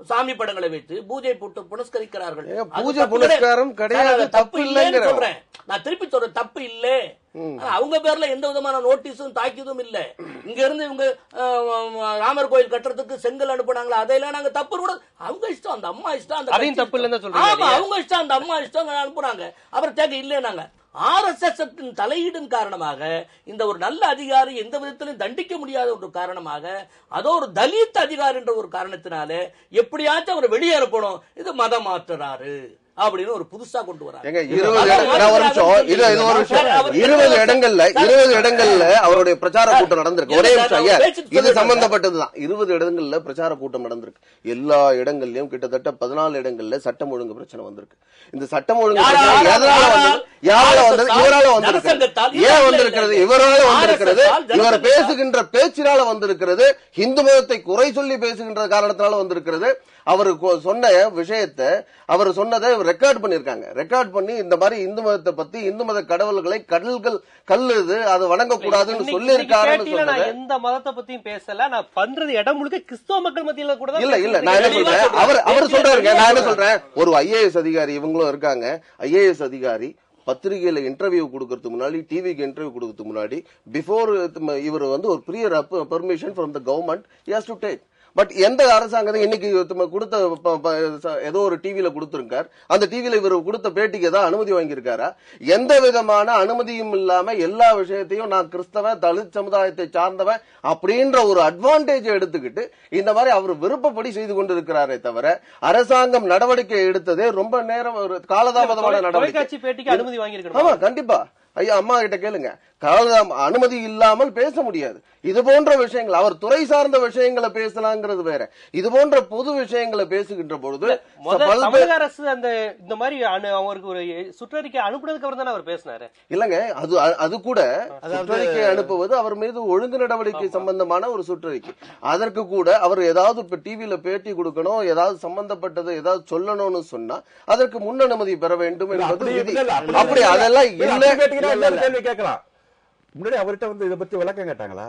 சாமி படங்களை வைத்து பூஜை போட்டு புனஸ்கரிக்கிறார்கள். பூஜை புனஸ்காரம் கிடையாது, தப்பு இல்லைன்னு சொல்றேன். நான் திருப்பி சொல்றேன், தப்பு இல்லை. அவங்க பேர்ல எந்த விதமான நோட்டீஸும் தாக்கியதும் இல்ல. இங்க இருந்து இவங்க ராமர் கோயில் கட்டுறதுக்கு செங்கல் அனுப்புனாங்களா, அதையெல்லாம் நாங்க தப்பு கூட, அவங்க இஷ்டம், அந்த அம்மா இஷ்டம், அந்த அவங்க இஷ்டம், அந்த அம்மா இஷ்டம் அனுப்புறாங்க. அப்புறம் தேக்க இல்லைன்னாங்க. RSS தலையீடின் காரணமாக இந்த ஒரு நல்ல அதிகாரி எந்த விதத்திலும் தண்டிக்க முடியாத ஒரு காரணமாக, அதோ ஒரு தலித் அதிகாரி என்ற ஒரு காரணத்தினால எப்படியாச்சும் அவர் வெளியே அனுப்பணும், இது மதம் மாற்றுறாரு அப்படின்னு ஒரு புதுசா கொண்டு வராங்க. 20 இடங்கள்ல அவருடைய பிரச்சார கூட்டம் நடந்திருக்கு. ஒரே இது சம்பந்தப்பட்டதுதான். 20 இடங்கள்ல பிரச்சார கூட்டம் நடந்திருக்கு. எல்லா இடங்கள்லயும் கிட்டத்தட்ட 14 இடங்கள்ல சட்டம் ஒழுங்கு பிரச்சனை வந்திருக்கு. இந்த சட்டம் ஒழுங்கு யாரால வந்தது? இவரால வந்திருக்கிறது. ஏன் வந்திருக்கிறது? இவரால வந்திருக்கிறது. இவர் பேசுகின்ற பேச்சினால வந்திருக்கிறது. இந்து மதத்தை குறை சொல்லி பேசுகின்ற காரணத்தினால வந்திருக்கிறது. அவர் சொன்ன விஷயத்தை அவர் சொன்னதை ரெக்கார்ட் பண்ணிருக்காங்க. ரெக்கார்ட் பண்ணி இந்த மாதிரி இந்து மதத்தை பத்தி, இந்து மத கடவுள்களை கல்லுது, அது வணங்கக்கூடாதுன்னு சொல்லி இருக்காரு. எந்த மதத்தை பத்தியும் பேசல. நான் பண்றது இடம் முழுக்க கிறிஸ்தவ மக்கள் மத்தியில கூட இல்ல. நான் என்ன சொல்றேன், அவர் சொல்றாருங்க. நான் என்ன சொல்றேன், ஒரு IAS அதிகாரி இவங்களும் இருக்காங்க. IAS அதிகாரி பத்திரிகையில இன்டர்வியூ கொடுக்கறதுக்கு முன்னாடி, டிவிக்கு இன்டர்வியூ கொடுக்கறதுக்கு முன்னாடி, பிஃபோர் இவர் ஒரு prior permission from the government he has to take. But எந்த அரசாங்கத்தை இன்னைக்கு கொடுத்த ஏதோ ஒரு டிவில கொடுத்திருக்கார், அந்த டிவில இவர் கொடுத்த பேட்டிக்கு ஏதாவது அனுமதி வாங்கியிருக்காரா? எந்த விதமான அனுமதியும் இல்லாம எல்லா விஷயத்தையும் நான் கிறிஸ்தவன், தலித் சமுதாயத்தை சார்ந்தவன் அப்படின்ற ஒரு அட்வான்டேஜ் எடுத்துக்கிட்டு இந்த மாதிரி அவர் விருப்பப்படி செய்து கொண்டிருக்கிறாரே தவிர அரசாங்கம் நடவடிக்கை எடுத்ததே ரொம்ப நேரம் ஒரு காலதாமதமான நடவடிக்கை. பேட்டிக்கு அனுமதி வாங்கியிருக்கணும். ஆமா, கண்டிப்பா. ஐயா, அம்மா கிட்ட கேளுங்க. அனுமதி இல்லாமல் பேச முடியாது. இது போன்ற விஷயங்கள் அவர் துறை சார்ந்த விஷயங்களை பேசலாங்கிறது வேற. இது போன்ற பொது விஷயங்களை பேசுகின்ற பொழுது தமிழக அரசு அந்த இந்த மாதிரி அவருக்கு ஒரு சுற்றறிக்கை அனுப்புனதுக்கு அப்புறம் தானே அவர் பேசினாரு. இல்லங்க, அது கூட சுற்றறிக்கை அனுப்புவது அவர் மீது ஒழுங்கு நடவடிக்கை சம்பந்தமான ஒரு சுற்றறிக்கை. அதற்கு கூட அவர் ஏதாவது இப்ப டிவியில பேட்டி கொடுக்கணும், ஏதாவது சம்பந்தப்பட்டது ஏதாவது சொல்லணும்னு சொன்னா அதற்கு முன் அனுமதி பெற வேண்டும் என்பது விதி. அப்படி அதெல்லாம் கேள்வி கேட்கலாம். முன்னாடி அவர்கிட்ட இதை பத்தி விளக்கம் கேட்டாங்களா?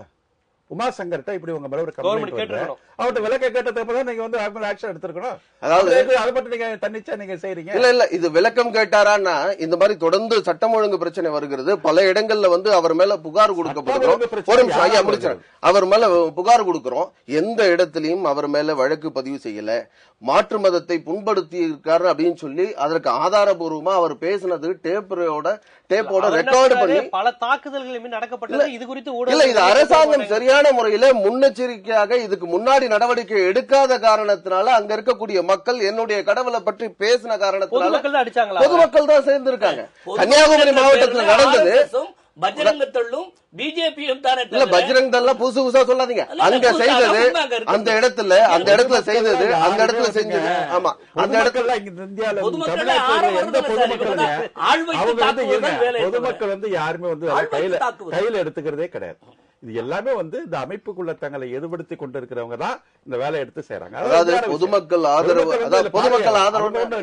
உமாசங்கர்ட்ட இப்படி உங்க மேல ஒரு கம்ப்ளைண்ட் வருது, அவர்கிட்ட விளக்க கேட்டதுக்கு நீங்க அவங்க ஆக்ஷன் எடுத்துக்கணும். அதாவது அதை பத்தி நீங்க தன்னிச்சா நீங்க செய்றீங்க. இல்ல இது விளக்கம் கேட்டாரான்னா இந்த மாதிரி தொடர்ந்து சட்டம் ஒழுங்கு பிரச்சனை வருகிறது. பல இடங்கள்ல அவர் மேல புகார் கொடுக்கப்படுகிறோம். ஒரு நிமிஷம் ஐயா, முடிச்சேன். அவர் மேல புகார் கொடுக்கிறோம். எந்த இடத்திலையும் அவர் மேல வழக்கு பதிவு செய்யல. மாற்று மதத்தை புண்படுத்தி இருக்காரு அப்படின்னு சொல்லி அதற்கு ஆதாரபூர்வமா அவர் பேசினது டேப்போட ரெக்கார்டு பண்ணி பல தாக்குதல்கள் நடக்கப்பட்டது. இது குறித்து இல்ல, இது அரசாங்கம் சரியான முறையில முன்னெச்சரிக்கையாக இதுக்கு முன்னாடி நடவடிக்கை எடுக்காத காரணத்தினால அங்க இருக்கக்கூடிய மக்கள் என்னுடைய கடவுளை பற்றி பேசின காரணத்தினால பொதுமக்கள் தான் சேர்ந்திருக்காங்க. கன்னியாகுமரி மாவட்டத்தில் நடந்தது. பஜ்ரங்கத்தள்ளும் பிஜேபியும் தானே. இல்ல, பஜ்ரங் தள்ளும் புதுசா சொல்லாதீங்க. அங்க செய்தது அந்த இடத்துல செய்தது அந்த இடத்துல செஞ்சது. ஆமா, அந்த இடத்துல பொதுமக்கள் யாருமே கையில எடுத்துக்கிறதே கிடையாது. இது எல்லாமே இந்த அமைப்புக்குள்ள தங்களை எதிர்படுத்திக் கொண்டிருக்கிறவங்க தான் இந்த வேலையை எடுத்து செய்யறாங்க. அதாவது பொதுமக்கள் ஆதரவு,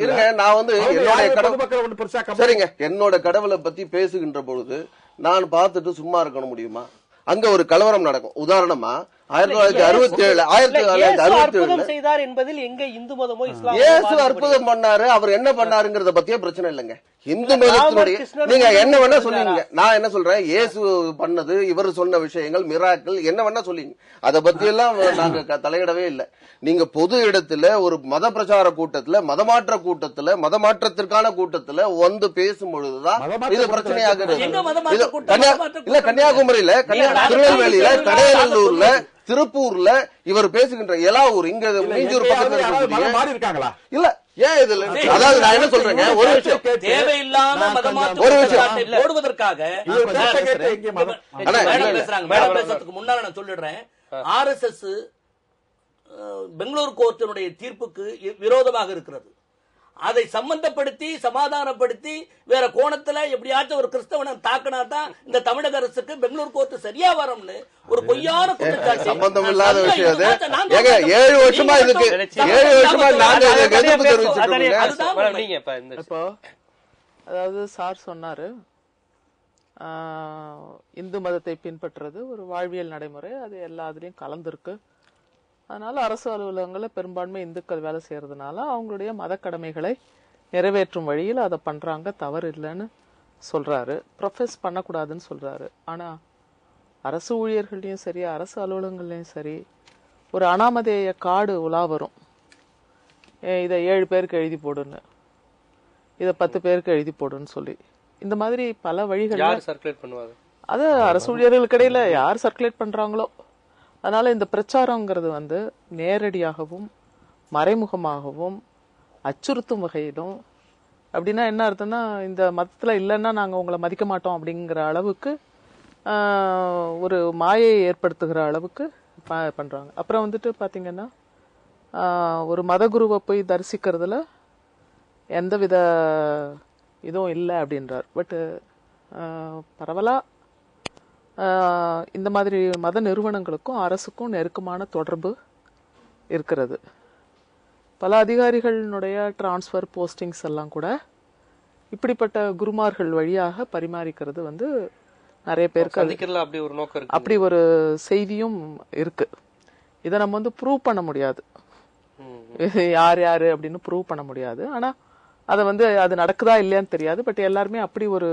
இருங்க. நான் என்னோட கடவுளை பத்தி பேசுகின்ற பொழுது நான் பார்த்துட்டு சும்மா இருக்கணும் முடியுமா? அங்க ஒரு கலவரம் நடக்கும். உதாரணமா 1967 செய்தார் என்பதில் எங்க இந்து மதமோ இஸ்லாம் இயேசு அற்புதம் பண்ணாரு, அவர் என்ன பண்ணாருங்கிறத பத்தியே பிரச்சனை இல்லைங்க. இந்து மதத்தினுடைய நீங்க என்ன வேணா சொல்லுவீங்க. நான் என்ன சொல்றேன், இயேசு பண்ணது, இவர் சொன்ன விஷயங்கள், மிராக்கள் என்ன வேணா சொல்லிங்க. அதை பத்தி எல்லாம் நாங்க தலையிடவே இல்லை. நீங்க பொது இடத்துல ஒரு மத பிரச்சார கூட்டத்துல, மதமாற்ற கூட்டத்துல, மதமாற்றத்திற்கான கூட்டத்துல பேசும் பொழுதுதான் இது பிரச்சனையாகிறது. இல்ல, கன்னியாகுமரியில, திருநெல்வேலியில, கடையநல்லூர்ல, திருப்பூர்ல இவர் பேசுகின்ற எலாவூர், இங்க மீஞ்சூர் பக்கத்துல இருக்காங்களா? இல்ல, ஏன் இதுல அதாவது நான் என்ன சொல்றேங்க, ஒரு விஷயம் தேவையில்லாம ஒரு விஷயம் போடுவதற்காக பேசுறதுக்கு முன்னால நான் சொல்லிடுறேன். RSS பெங்களூர் கோர்ட்டினுடைய தீர்ப்புக்கு விரோதமாக இருக்கிறது. அதை சம்பந்தப்படுத்தி சமாதானப்படுத்தி வேற கோணத்துல எப்படியாச்சும் ஒரு கிறிஸ்தவனை தாக்கினா தான் இந்த தமிழக அரசுக்கு பெங்களூர் கோர்ட் சரியா வரும்னு ஒரு பொய்யான குற்றச்சாட்டு. சம்பந்தம் இல்லாத விஷயம் அது. 7 வருஷமா இதுக்கு 7 வருஷமா நாங்க எதிர்ப்பு தெரிவிச்சிருக்கோம். அதாவது சார் சொன்னாரு, இந்து மதத்தை பின்பற்றுறது ஒரு வாழ்வியல் நடைமுறை, அது எல்லாத்துலயும் கலந்துருக்கு. அதனால அரசு அலுவலகங்களில் பெரும்பான்மை இந்துக்கள் வேலை செய்யறதுனால அவங்களுடைய மத கடமைகளை நிறைவேற்றும் வழியில் அதை பண்றாங்க, தவறு இல்லைன்னு சொல்றாரு. ப்ரொஃபஸ் பண்ணக்கூடாதுன்னு சொல்றாரு. ஆனா அரசு ஊழியர்கள்லையும் சரி, அரசு அலுவலகங்கள்லையும் சரி, ஒரு அனாமதேய கார்டு உலா வரும். இதை 7 பேருக்கு எழுதி போடுன்னு, இதை 10 பேருக்கு எழுதி போடுன்னு சொல்லி, இந்த மாதிரி பல வழிகள் சர்க்குலேட் பண்ணுவாங்க. அது அரசு ஊழியர்களுக்கு இடையில யார் சர்க்குலேட் பண்றாங்களோ. அதனால இந்த பிரச்சாரங்கிறது நேரடியாகவும் மறைமுகமாகவும் அச்சுறுத்தும் வகையிலும், அப்படின்னா என்ன அர்த்தம்னா, இந்த மதத்துல இல்லைன்னா நாங்க உங்களை மதிக்க மாட்டோம் அப்படிங்கிற அளவுக்கு ஒரு மாயை ஏற்படுத்துகிற அளவுக்கு பண்றாங்க. அப்புறம் பாத்தீங்கன்னா, ஒரு மத குருவை போய் தரிசிக்கிறதுல எந்தவித இதுவும் இல்லை அப்படின்றார். பட்டு பரவலா இந்த மாதிரி மத நிறுவனங்களுக்கும் அரசுக்கும் நெருக்கமான தொடர்பு இருக்கிறது. பல அதிகாரிகளினுடைய டிரான்ஸ்ஃபர் போஸ்டிங்ஸ் எல்லாம் கூட இப்படிப்பட்ட குருமார்கள் வழியாக பரிமாறிக்கிறது வந்து நிறைய பேருக்கு அப்படி ஒரு நோக்கம் இருக்கு, அப்படி ஒரு செய்தியும் இருக்கு. இதை நம்ம வந்து ப்ரூவ் பண்ண முடியாது, யார் யாரு அப்படின்னு ப்ரூவ் பண்ண முடியாது. ஆனா அதை வந்து அது நடக்குதா இல்லையான்னு தெரியாது. பட் எல்லாருமே அப்படி ஒரு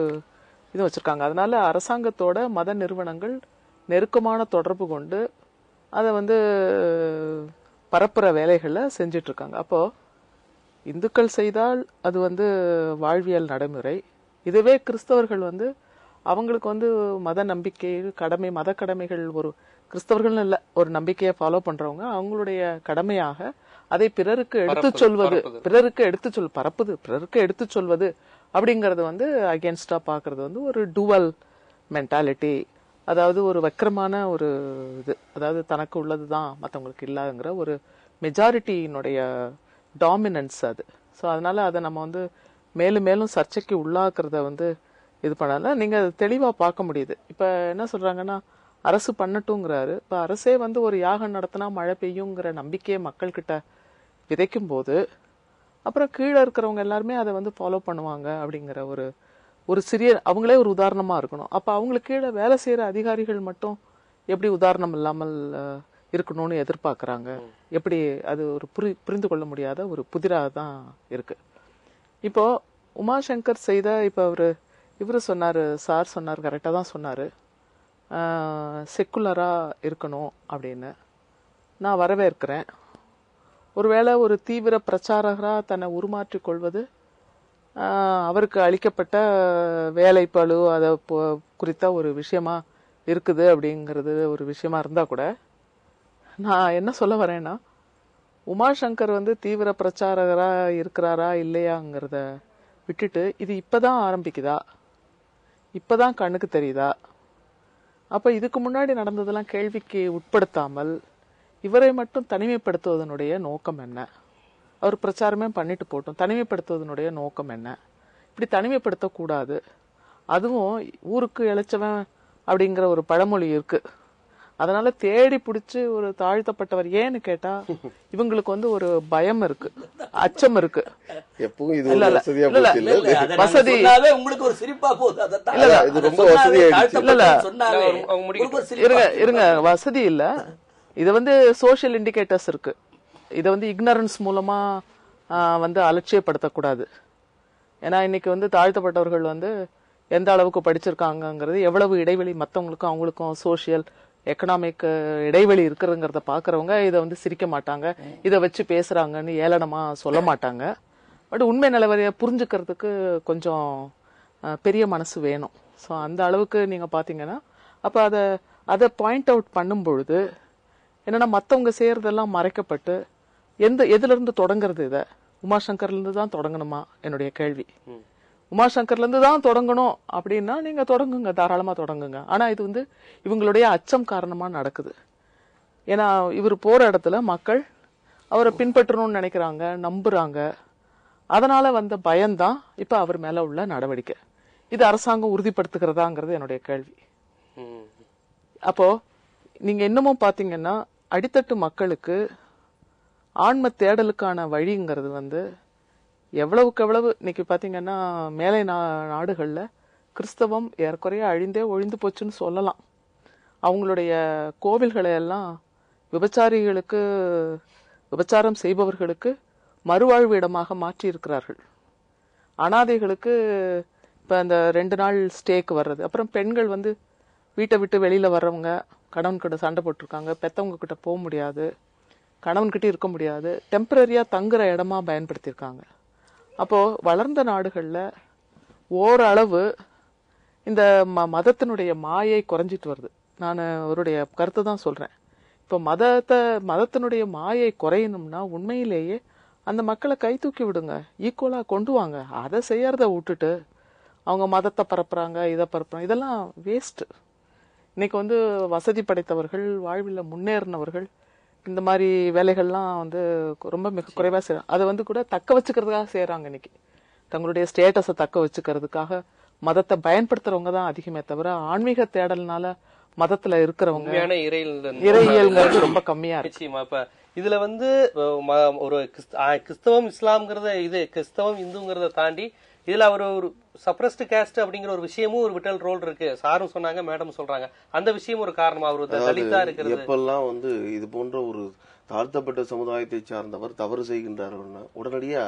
இது வச்சிருக்காங்க. அதனால அரசாங்கத்தோட மத நிறுவனங்கள் நெருக்கமான தொடர்பு கொண்டு அதை வந்து பரப்புற வேலைகளை செஞ்சிட்டு இருக்காங்க. அப்போ இந்துக்கள் செய்தால் அது வந்து வாழ்வியல் நடைமுறை. இதுவே கிறிஸ்தவர்கள் வந்து அவங்களுக்கு வந்து மத நம்பிக்கை கடமை, மத கடமைகள், ஒரு கிறிஸ்தவர்கள் இல்ல, ஒரு நம்பிக்கையை ஃபாலோ பண்றவங்க அவங்களுடைய கடமையாக அதை பிறருக்கு எடுத்து சொல்வது, பிறருக்கு எடுத்து சொல்வது அப்படிங்கறது வந்து அகேன்ஸ்டா பாக்குறது வந்து ஒரு டுவல் மென்டாலிட்டி. அதாவது ஒரு வக்கரமான ஒரு இது, அதாவது தனக்கு உள்ளதுதான் மற்றவங்களுக்கு இல்லாதங்கிற ஒரு மெஜாரிட்டியினுடைய டாமினன்ஸ் அது. ஸோ அதனால அதை நம்ம வந்து மேலும் மேலும் சர்ச்சைக்கு உள்ளாக்குறத வந்து இது பண்ணால நீங்க தெளிவா பார்க்க முடியுது. இப்ப என்ன சொல்றாங்கன்னா அரசு பண்ணட்டுங்கிறாரு. இப்ப அரசே வந்து ஒரு யாகம் நடத்தினா மழை பெய்யுங்கிற நம்பிக்கையை மக்கள் கிட்ட விதைக்கும் போது அப்புறம் கீழே இருக்கிறவங்க எல்லாருமே அதை வந்து ஃபாலோ பண்ணுவாங்க அப்படிங்கிற ஒரு சிறிய, அவங்களே ஒரு உதாரணமா இருக்கணும். அப்ப அவங்களுக்கு கீழே வேலை செய்யற அதிகாரிகள் மட்டும் எப்படி உதாரணம் இல்லாமல் இருக்கணும்னு எதிர்பார்க்கறாங்க? எப்படி அது ஒரு புரிந்து கொள்ள முடியாத ஒரு புதிராக தான் இருக்கு. இப்போ உமாசங்கர் செய்த, இப்ப இவரு சொன்னாரு, சார் சொன்னார், கரெக்டா தான் சொன்னாரு, செக்குலரா இருக்கணும் அப்படின்னு. நான் வரவேற்கிறேன். ஒருவேளை ஒரு தீவிர பிரச்சாரகரா தன்னை உருமாற்றிக் கொள்வது அவருக்கு அளிக்கப்பட்ட வேலைப்பளு அதை குறித்த ஒரு விஷயமா இருக்குது அப்படிங்கிறது ஒரு விஷயமா இருந்தா கூட, நான் என்ன சொல்ல வரேன்னா, உமாசங்கர் வந்து தீவிர பிரச்சாரகரா இருக்கிறாரா இல்லையாங்கிறத விட்டுட்டு இது இப்பதான் ஆரம்பிக்குதா, இப்பதான் கண்ணுக்கு தெரியுதா? அப்ப இதுக்கு முன்னாடி நடந்ததெல்லாம் கேள்விக்கு உட்படுத்தாமல் இவரை மட்டும் தனிமைப்படுத்துவதனுடைய நோக்கம் என்ன? அவர் பிரச்சாரமே பண்ணிட்டு போட்டோம், தனிமைப்படுத்துவதனுடைய நோக்கம் என்ன? இப்படி தனிமைப்படுத்தக்கூடாது. அதுவும் ஊருக்கு இழைச்சவன் அப்படிங்கிற ஒரு பழமொழி இருக்கு. அதனால தேடி பிடிச்சு ஒரு தாழ்த்தப்பட்டவர் ஏன்னு கேட்டா இவங்களுக்கு வந்து ஒரு பயம் இருக்கு, அச்சம் இருக்கு. வசதி உங்களுக்கு ஒரு சிரிப்பா போகுது. இருங்க, வசதி இல்ல. இது வந்து சோசியல் இண்டிகேட்டர்ஸ் இருக்கு. இதை வந்து இக்னரன்ஸ் மூலமா வந்து அலட்சியப்படுத்தக்கூடாது. ஏன்னா இன்னைக்கு வந்து தாழ்த்தப்பட்டவர்கள் வந்து எந்த அளவுக்கு படிச்சிருக்காங்கிறது, எவ்வளவு இடைவெளி மற்றவங்களுக்கும் அவங்களுக்கும் சோசியல் எக்கனாமிக் இடைவெளி இருக்குறங்கிறத பாக்குறவங்க இதை வந்து சிரிக்க மாட்டாங்க, இதை வச்சு பேசுறாங்கன்னு ஏளனமா சொல்ல மாட்டாங்க. பட் உண்மை நிலவரைய புரிஞ்சுக்கிறதுக்கு கொஞ்சம் பெரிய மனசு வேணும். ஸோ அந்த அளவுக்கு நீங்க பாத்தீங்கன்னா அப்ப அதை பாயிண்ட் அவுட் பண்ணும் பொழுது என்னன்னா மற்றவங்க செய்யறதெல்லாம் மறைக்கப்பட்டு எதுல இருந்து தொடங்குறது? இதை உமாசங்கர்ல இருந்து தான் தொடங்கணுமா? என்னுடைய கேள்வி. உமாசங்கர்ல இருந்து தான் தொடங்கணும் அப்படின்னா நீங்க தொடங்குங்க, தாராளமா தொடங்குங்க. ஆனா இது வந்து இவங்களுடைய அச்சம் காரணமா நடக்குது. ஏன்னா இவர் போற இடத்துல மக்கள் அவரை பின்பற்றணும்னு நினைக்கிறாங்க, நம்புறாங்க. அதனால வந்த பயம்தான் இப்ப அவர் மேல உள்ள நடவடிக்கை. இது அரசாங்கம் உறுதிப்படுத்துகிறதாங்கிறது என்னுடைய கேள்வி. அப்போ நீங்க இன்னமும் பாத்தீங்கன்னா அடித்தட்டு மக்களுக்கு ஆன்ம தேடலுக்கான வழிங்கிறது வந்து எவ்வளவுக்கு எவ்வளவு இன்னைக்கு பாத்தீங்கன்னா மேலை நாடுகள்ல கிறிஸ்தவம் ஏறக்குறைய அழிந்தே ஒழிந்து போச்சுன்னு சொல்லலாம். அவங்களுடைய கோவில்களை எல்லாம் விபச்சாரிகளுக்கு, விபச்சாரம் செய்பவர்களுக்கு மறுவாழ்வு இடமாக மாற்றி இருக்கிறார்கள். அனாதைகளுக்கு இப்ப அந்த 2 நாள் ஸ்டேக்கு வர்றது, அப்புறம் பெண்கள் வந்து வீட்டை விட்டு வெளியில வர்றவங்க கணவன் கிட்ட சண்டை போட்டிருக்காங்க, பெத்தவங்க கிட்ட போக முடியாது, கணவன் கிட்ட இருக்க முடியாது, டெம்பரரியா தங்குற இடமா பயன்படுத்தியிருக்காங்க. அப்போ வளர்ந்த நாடுகள்ல ஓரளவு இந்த மதத்தினுடைய மாயை குறைஞ்சிட்டு வருது. நான் அவருடைய கருத்தை தான் சொல்றேன். இப்ப மதத்தினுடைய மாயை குறையணும்னா உண்மையிலேயே அந்த மக்களை கை தூக்கி விடுங்க, ஈக்குவலா கொண்டு வாங்க. அதை செய்யறத விட்டுட்டு அவங்க மதத்தை பரப்புறாங்க, இதை பரப்புறாங்க, இதெல்லாம் வேஸ்ட். இன்னைக்கு வந்து வசதி படைத்தவர்கள், வாழ்வில் முன்னேறினவர்கள் இந்த மாதிரி வேலைகள்லாம் வந்து ரொம்ப மிக குறைவா செய்யறாங்க. அதை வந்து கூட தக்க வச்சுக்கிறதுக்காக செய்யறாங்க இன்னைக்கு. தங்களுடைய ஸ்டேட்டஸை தக்க வச்சுக்கிறதுக்காக மதத்தை பயன்படுத்துறவங்க தான் அதிகமே தவிர ஆன்மீக தேடல்னால மதத்துல இருக்கிறவங்க இறையியல்ங்கிறது ரொம்ப கம்மியா இருக்கு. நிச்சயமா. இப்ப இதுல வந்து ஒரு கிறிஸ்தவம் இஸ்லாம்ங்கிறத இது கிறிஸ்தவம் இந்துங்கிறத தாண்டி இதுல ஒரு சப்ரஸ்ட் கேஸ்ட் அப்படிங்கிற ஒரு விஷயமும் ஒரு விட்டல் ரோல் இருக்கு. சாரும் சொன்னாங்க, மேடம் சொல்றாங்க, அந்த விஷயம் ஒரு காரணமா ஒரு தலிதா இருக்கிறது. எப்பெல்லாம் வந்து இது போன்ற ஒரு தாழ்த்தப்பட்ட சமுதாயத்தை சார்ந்தவர் தவறு செய்கின்றார்னா உடனடியா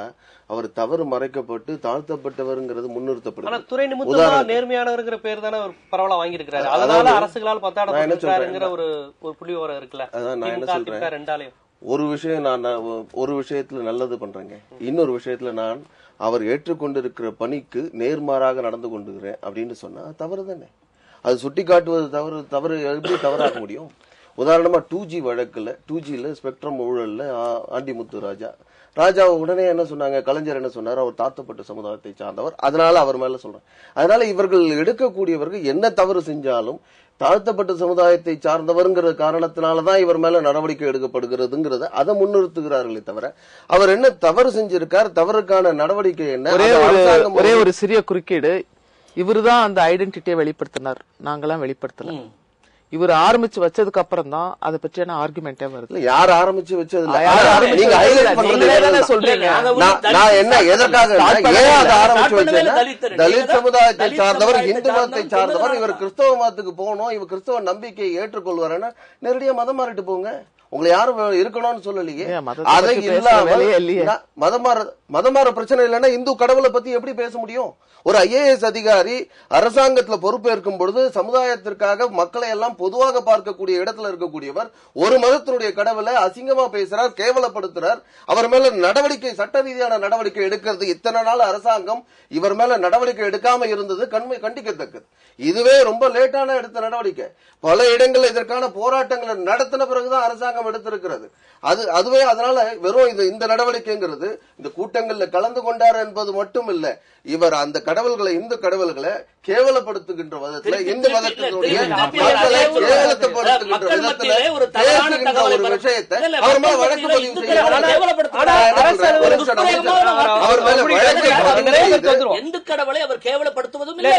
அவர் தவறு மறைக்கப்பட்டு தாழ்த்தப்பட்டவர்ங்கிறது முன்னிறுத்தப்படுது. ஆனா துறை நிமித்தமா நேர்மையானவர்ங்கிற பேர் தானே அவர் பரவலா வாங்கியிருக்கிறாரு. அதனால அரசுகளால் பத்தாடப்பட்டிருக்காருங்கிற ஒரு புள்ளி விவரம் இருக்குல்ல. அதான் நான் என்ன சொல்றேன், ரெண்டாலையும் ஒரு விஷயம் நான் ஒரு விஷயத்துல நல்லது பண்றேங்க, இன்னொரு விஷயத்துல நான் அவர் ஏற்றுக்கொண்டிருக்கிற பணிக்கு நேர்மாறாக நடந்து கொண்டுகிறேன் அப்படின்னு சொன்னா தவறு தானே. அது சுட்டி காட்டுவது தவறு எப்படி தவறாக முடியும்? உதாரணமா 2G வழக்குல 2Gல ஸ்பெக்ட்ரம் ஊழல்ல ஆண்டிமுத்து ராஜா உடனே என்ன சொன்னாங்க, கலைஞர் என்ன சொன்னார், அவர் தாழ்த்தப்பட்ட சமுதாயத்தை சார்ந்தவர், அதனால அவர் மேல சொல்றேன். அதனால இவர்கள் எடுக்கக்கூடியவர்கள் என்ன தவறு செஞ்சாலும் தாழ்த்தப்பட்ட சமுதாயத்தை சார்ந்தவர்ங்கிற காரணத்தினாலதான் இவர் மேல நடவடிக்கை எடுக்கப்படுகிறதுங்கிறத அதை முன்னிறுத்துகிறார்களே தவிர அவர் என்ன தவறு செஞ்சிருக்கார், தவறுக்கான நடவடிக்கை என்ன. ஒரே ஒரு சிறிய குறுக்கீடு, இவருதான் அந்த ஐடென்டிட்டியை வெளிப்படுத்தினார், நாங்கெல்லாம் வெளிப்படுத்தல. இவர் ஆரம்பிச்சு வச்சதுக்கு அப்புறம் தான் அதை பற்றியான ஆர்குமெண்டே வருது. யார் ஆரம்பிச்சு வச்சது தலித் சமுதாயத்தை சார்ந்தவர், இந்து மதத்தை சார்ந்தவர், இவர் கிறிஸ்தவ மதத்துக்கு போகணும், இவர் கிறிஸ்தவ நம்பிக்கையை ஏற்றுக்கொள்வார், நேரடியா மதம் மாறிட்டு போங்க. உங்களை யாரும் இருக்கணும்னு சொல்லலையே. அதை இல்லாம மதம் மாற பிரச்சனை இல்லைன்னா இந்து கடவுளை பத்தி எப்படி பேச முடியும்? ஒரு IAS அதிகாரி அரசாங்கத்துல பொறுப்பேற்கும் பொழுது சமுதாயத்திற்காக மக்களை எல்லாம் பொதுவாக பார்க்கக்கூடிய இடத்துல இருக்கக்கூடியவர் ஒரு மதத்தினுடைய கடவுளை அசிங்கமா பேசுறார், கேவலப்படுத்துறார். அவர் மேல நடவடிக்கை, சட்ட ரீதியான நடவடிக்கை எடுக்கிறது இத்தனை நாள் அரசாங்கம் இவர் மேல நடவடிக்கை எடுக்காம இருந்தது கண்டிக்கத்தக்கது. இதுவே ரொம்ப லேட்டான எடுத்த நடவடிக்கை. பல இடங்கள் இதற்கான போராட்டங்களை நடத்தின பிறகுதான் அரசாங்கம் எடுத்திருக்கிறது. அதுவே அதனால வெறும் இந்த நடவடிக்கைங்கிறது இந்த கூட்டங்கள்ல கலந்து கொண்டார் என்பது மட்டும் இல்ல, இவர் அந்த கடவுள்களை, இந்து கடவுள்களை கேவலப்படுத்துகின்ற விதத்துல, இந்து மதத்தினுடைய மக்களை கேவலப்படுத்துகின்ற விதத்துல பேசுகின்ற ஒரு விஷயத்தை அவர் மேல வழக்கு பதிவு செய்யணும். அவர் மேல வழக்கு இந்து கடவுளை அவர் கேவலப்படுத்துவதும் இல்லை,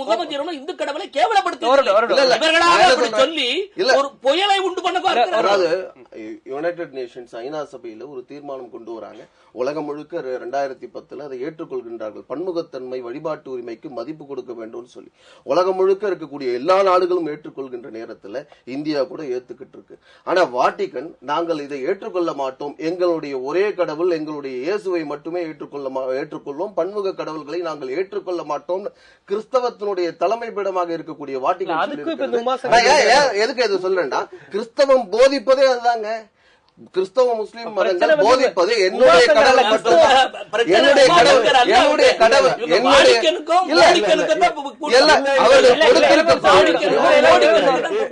முகமதியரும் இந்து கடவுளை கேவலப்படுத்துவதும் சொல்லி ஒரு புயலை உண்டு பண்ண பார்க்கிறார். யுனைடெட் நேஷன்ஸ் ஐநா சபையில ஒரு தீர்மானம் கொண்டு வராங்க. உலகம் முழுக்க 2010 அதை ஏற்றுக்கொள்கின்றார்கள். பன்முகத்தன்மை, வழிபாட்டு உரிமைக்கு மதிப்பு கொடுக்க வேண்டும் சொல்லி உலகம் முழுக்க இருக்கக்கூடிய எல்லா நாடுகளும் ஏற்றுக்கொள்கின்ற நேரத்துல இந்தியா கூட ஏத்துக்கிட்டு இருக்கு. ஆனா வாட்டிகன் நாங்கள் இதை ஏற்றுக்கொள்ள மாட்டோம், எங்களுடைய ஒரே கடவுள் எங்களுடைய இயேசுவை மட்டுமே ஏற்றுக்கொள்வோம், பன்முக கடவுள்களை நாங்கள் ஏற்றுக்கொள்ள மாட்டோம் கிறிஸ்தவத்தினுடைய தலைமை பீடமாக இருக்கக்கூடிய வாட்டிகன். எதுக்கு எது சொல்றேன்னா, கிறிஸ்தவம் போதிப்பதே அதுதாங்க. கிறிஸ்தவ முஸ்லிம் மதங்கள் போதிப்பது என்னுடைய கடவுள் மட்டும், என்னுடைய கடவுள்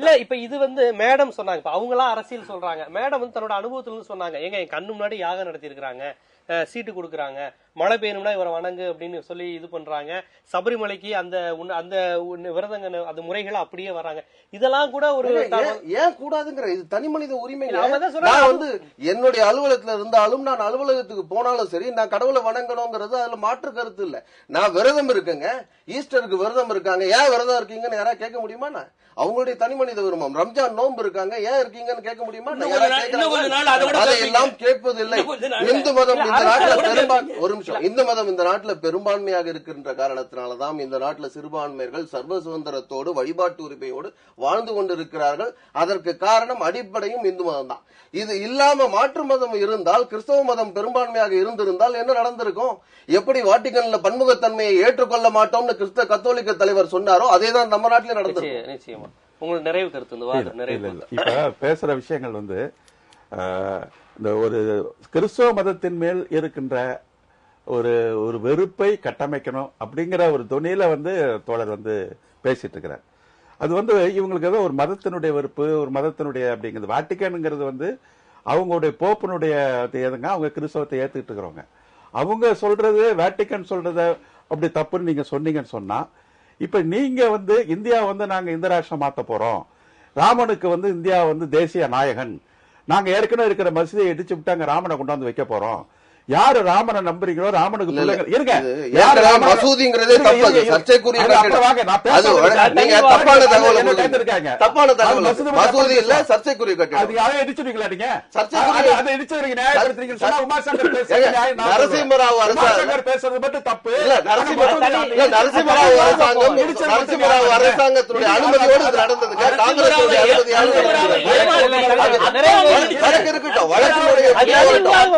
இல்ல. இப்ப இது வந்து மேடம் சொன்னாங்க, இப்ப அவங்க எல்லாம் அரசியல் சொல்றாங்க, மேடம் வந்து தன்னோட அனுபவத்துல சொன்னாங்க, எங்க என் கண்ணு முன்னாடி யாகம் நடத்தி இருக்கிறாங்க, சீட்டு கொடுக்குறாங்க, மழை பெய்யணும்னா இவரை வணங்கு அப்படின்னு சொல்லி இது பண்றாங்க, சபரிமலைக்கு அந்த விரதங்க அந்த முறைகளை அப்படியே வர்றாங்க. இதெல்லாம் கூட ஒரு ஏன் கூடாதுங்கிற இது தனி மனித உரிமை. நான் வந்து என்னுடைய அலுவலகத்துல இருந்தாலும், நான் அலுவலகத்துக்கு போனாலும் சரி, நான் கடவுளை வணங்கணுங்கிறது அதுல மாற்று கருத்து இல்ல. நான் விரதம் இருக்குங்க, ஈஸ்டருக்கு விரதம் இருக்காங்க, ஏன் விரதம் இருக்கீங்கன்னு யாராவது கேட்க முடியுமா? அவங்களுடைய தனி மனித விரும்பம். ரம்ஜான் நோன்பு இருக்காங்க, ஏன் இருக்கீங்கன்னு கேட்க முடியுமா? அதையெல்லாம் கேட்பதில்லை. இந்து மதம் இந்த நாட்டில் ஒரு நிமிஷம், இந்து மதம் இந்த நாட்டில் பெரும்பான்மையாக இருக்கின்ற காரணத்தினாலதான் இந்த நாட்டில் சிறுபான்மையர்கள் சர்வ சுதந்திரத்தோடு வழிபாட்டு உரிமையோடு வாழ்ந்து கொண்டிருக்கிறார்கள். அதற்கு காரணம் அடிப்படையும் இந்து மதம் தான். இது இல்லாம மாற்று மதம் இருந்தால், கிறிஸ்தவ மதம் பெரும்பான்மையாக இருந்திருந்தால் என்ன நடந்திருக்கும்? எப்படி வாட்டிகன்ல பன்முகத்தன்மையை ஏற்றுக்கொள்ள மாட்டோம்னு கிறிஸ்தவ கத்தோலிக்க தலைவர் சொன்னாரோ அதேதான் நம்ம நாட்டிலே நடந்திருக்கு. நிச்சயமா உங்களுக்கு நிறைவு கருத்து. இப்ப பேசுற விஷயங்கள் வந்து இந்த ஒரு கிறிஸ்தவ மதத்தின் மேல் இருக்கின்ற ஒரு வெறுப்பை கட்டமைக்கணும் அப்படிங்கிற ஒரு துணியில வந்து தோழர் வந்து பேசிட்டு இருக்கிறார். அது வந்து இவங்களுக்கு ஏதோ ஒரு மதத்தினுடைய வெறுப்பு, ஒரு மதத்தினுடைய அப்படிங்கிறது. வாட்டிகனுங்கிறது வந்து அவங்களுடைய போப்பினுடைய எதுங்க, அவங்க கிறிஸ்தவத்தை ஏத்துக்கிட்டு இருக்கிறவங்க. அவங்க சொல்றது, வாட்டிகன் சொல்றத அப்படி தப்புன்னு நீங்க சொன்னீங்கன்னு சொன்னா, இப்ப நீங்க வந்து இந்தியா வந்து நாங்க இந்த ராஷ்டிரம் மாத்த போறோம், ராமனுக்கு வந்து இந்தியா வந்து தேசிய நாயகன், நாங்க ஏற்கனவே இருக்கிற மசூதியை இடிச்சு விட்டு அங்க ராமனை கொண்டாந்து வைக்க போறோம், யாரு ராமனை நம்புறீங்களோ ராமனுக்கு இருங்க மசூதிங்கிறதே தப்பு, சர்ச்சைக்குரிய நீங்க தப்பான தகவல் தப்பான தகவல் மசூதி இல்ல சர்ச்சைக்குரிய கட்டிடம். அதை இடிச்சுடுவீங்களா நீங்க? அதை இடிச்சுடுவீங்க, நியாயப்படுத்துறீங்க. உமாசங்கர் நரசிம்மராவ் அரசாங்கம் பேசுறது மட்டும் தப்பு. நரசிம்மராவ் அரசாங்கம் நரசிம்மராவ் அரசாங்கத்துடைய அனுமதியோடு இது நடந்ததுங்க. காங்கிரஸ் வழக்கு இருக்கட்டும், வழக்கினுடைய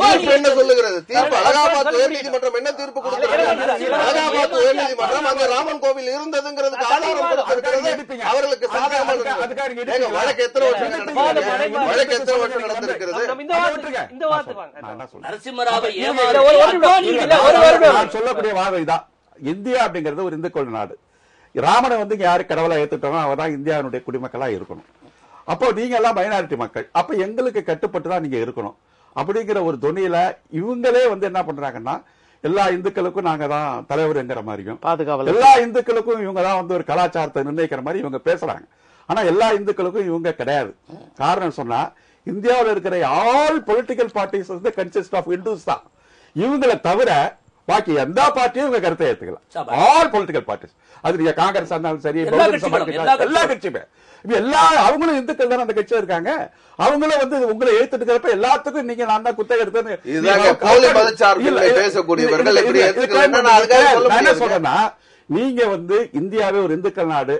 தீர்ப்பு என்ன சொல்லுகிறது? தீர்ப்பு அலகாபாத் உயர்நீதிமன்றம் என்ன தீர்ப்பு கொடுக்கிறது? அலகாபாத் உயர்நீதிமன்றம் அங்க ராமன் கோவில் இருந்ததுங்கிறதுக்கு ஆதாரம் கொடுத்திருக்கிறது. அவர்களுக்கு சாதகமான வழக்கு எத்தனை வருஷம் நடந்திருக்கிறது? வழக்கு எத்தனை வருஷம் நடந்திருக்கிறது? நரசிம்மராவை சொல்லக்கூடிய வாதம் இதான். இந்தியா அப்படிங்கிறது ஒரு இந்து கொள் நாடு. ராமனை வந்து யாரு கடவுளா ஏத்துட்டோமோ அவதான் இந்தியாவுடைய குடிமக்களா இருக்கணும். அப்போ நீங்க எல்லாம் மைனாரிட்டி மக்கள், அப்ப எங்களுக்கு கட்டுப்பட்டு தான் நீங்க இருக்கணும் அப்படிங்கிற ஒரு துணியில இவங்களே வந்து என்ன பண்றாங்கன்னா, எல்லா இந்துக்களுக்கும் நாங்க தான் தலைவருங்கிற மாதிரியும், பாதுகாவலர் எல்லா இந்துக்களுக்கும் இவங்க தான் வந்து ஒரு கலாச்சாரத்தை நிர்ணயிக்கிற மாதிரி இவங்க பேசுறாங்க. ஆனா எல்லா இந்துக்களுக்கும் இவங்க கிடையாது. காரணம் சொன்னா, இந்தியாவில் இருக்கிற ஆல் பொலிட்டிக்கல் பார்ட்டிஸ் வந்து கன்சிஸ்ட் ஆஃப் இந்துஸ் தான். இவங்களை தவிர பாக்கி எந்த பார்ட்டியும் இவங்க கருத்தை ஏத்துக்கலாம். ஆல் பொலிட்டிக்கல் பார்ட்டிஸ், அது நீங்க காங்கிரஸ் இருந்தாலும் சரி, எல்லா கட்சியுமே எல்லா அவங்களும் இந்துக்கள் தானே அந்த கட்சியில இருக்காங்க. அவங்களும் வந்து உங்களை ஏத்துட்டு எல்லாத்துக்கும் நீங்க நான் தான் குத்தகை எடுத்தேன்னு என்ன சொல்றேன்னா, நீங்க வந்து இந்தியாவே ஒரு இந்துக்கள் நாடு,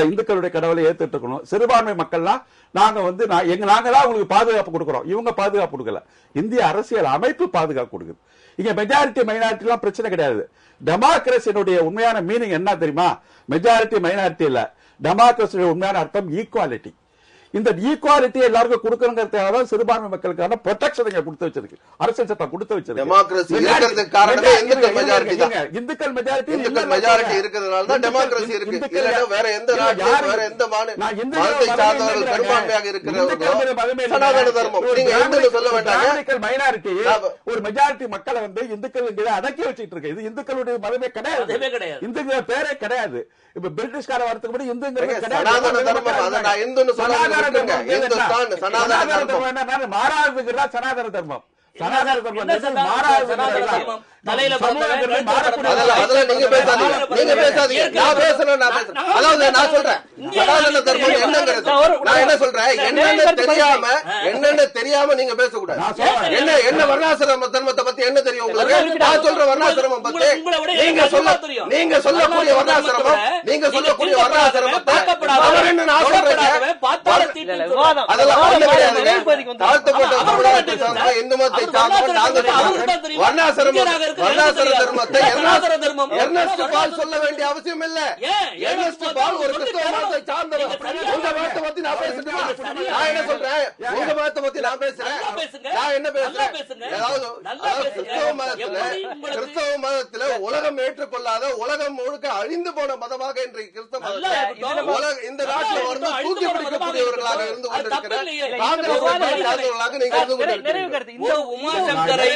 இந்துக்களுடைய கடவுளை ஏத்துட்டு இருக்கணும். சிறுபான்மை மக்கள்லாம் நாங்க வந்து நாங்க தான் உங்களுக்கு பாதுகாப்பு கொடுக்கிறோம், இவங்க பாதுகாப்பு கொடுக்கல. இந்திய அரசியல் அமைப்பு பாதுகாப்பு கொடுக்குது. இங்க மெஜாரிட்டி மைனாரிட்டி எல்லாம் பிரச்சனை கிடையாது. டெமோக்ரஸினுடைய உண்மையான மீனிங் என்ன தெரியுமா? மெஜாரிட்டி மைனாரிட்டி இல்ல, டெமோக்ரஸியுடைய உண்மையான அர்த்தம் ஈக்குவாலிட்டி. இந்த ஈக்குவாலிட்டி எல்லாருக்கும் கொடுக்கணுங்கிறதுக்காக சிறுபான்மை மக்களுக்கான ப்ரொடெக்ஷன் கொடுத்து வச்சிருக்கு, அரசியல் சட்டம் கொடுத்து வச்சிருக்கு. டெமோக்ரஸி இருக்கிறதுக்கு காரணமே இந்துக்கள் மெஜாரிட்டி தான். இந்துக்கள் மெஜாரிட்டி மெஜாரிட்டி இருக்கிறதுனால தான் டெமோக்ரஸி இருக்கு. இல்லன்னா வேற எந்த நாட்டிலும் வேற எந்த மதத்தை சார்ந்தவர்கள் பெரும்பான்மையாக இருக்கிறவர்கள் சனாதன தர்மம் நீங்க இந்துன்னு சொல்ல வேண்டாம். மைனாரிட்டி ஒரு மெஜாரிட்டி மக்களை வந்து இந்துக்கள் அடக்கி வச்சிட்டு இருக்கு. இது இந்துக்களுடைய மதமே கிடையாது, இந்துக்கள் பேரே கிடையாது. இப்ப பிரிட்டிஷ்கார வரதுக்கு முன்னாடி இந்துங்கிறது சனாதன தர்மம். அதை நான் இந்துன்னு சொல்ல மாறாதுங்கிறதா சனாதன தர்மம். சனாதன தர்மம் மாறாது. நீங்க பேசாதீங்க, நீங்க பேசாதீங்க. நான் பேசணும், நான் பேசுறேன். அதாவது நான் சொல்றேன் சனாதன தர்மம் என்னங்கிறது. நான் என்ன சொல்றேன், என்னென்ன தெரியாம நீங்க பேசக்கூடாது. என்ன வர்ணாசிரம தர்மத்தை பத்தி என்ன தெரியும் உங்களுக்கு? நான் சொல்ற வர்ணாசிரமம் பத்தி நீங்க சொல்லக்கூடிய வர்ணாசிரமம், நீங்க சொல்லக்கூடிய வர்ணாசிரமத்தை என்ன நான் சொல்றேன். அதெல்லாம் தாழ்த்தப்பட்ட சமுதாயத்தை இந்து மதத்தை சார்ந்தவன் நாங்க வர்ணாசிரமம் சொல்ல வேண்டிய அவசியம் இல்ல. ஒரு கிறிஸ்தவ மதத்தை சார்ந்தவர். உங்க மதத்தை பத்தி நான் பேசுறேன். நான் என்ன சொல்றேன், உங்க மதத்தை பத்தி நான் பேசுறேன். நான் என்ன பேசுறேன், கிறிஸ்தவ மதத்துல உலகம் ஏற்றுக்கொள்ளாத, உலகம் முழுக்க அழிந்து போன மதமாக இன்றைக்கு கிறிஸ்தவ மதம் இந்த நாட்டில் வந்து தூக்கி பிடிக்கக்கூடியவர்களாக இருந்து கொண்டிருக்கிற காங்கிரஸ் சார்ந்தவர்களாக நீங்க இருந்து கொண்டிருக்கிறீங்க. உமாசங்கரை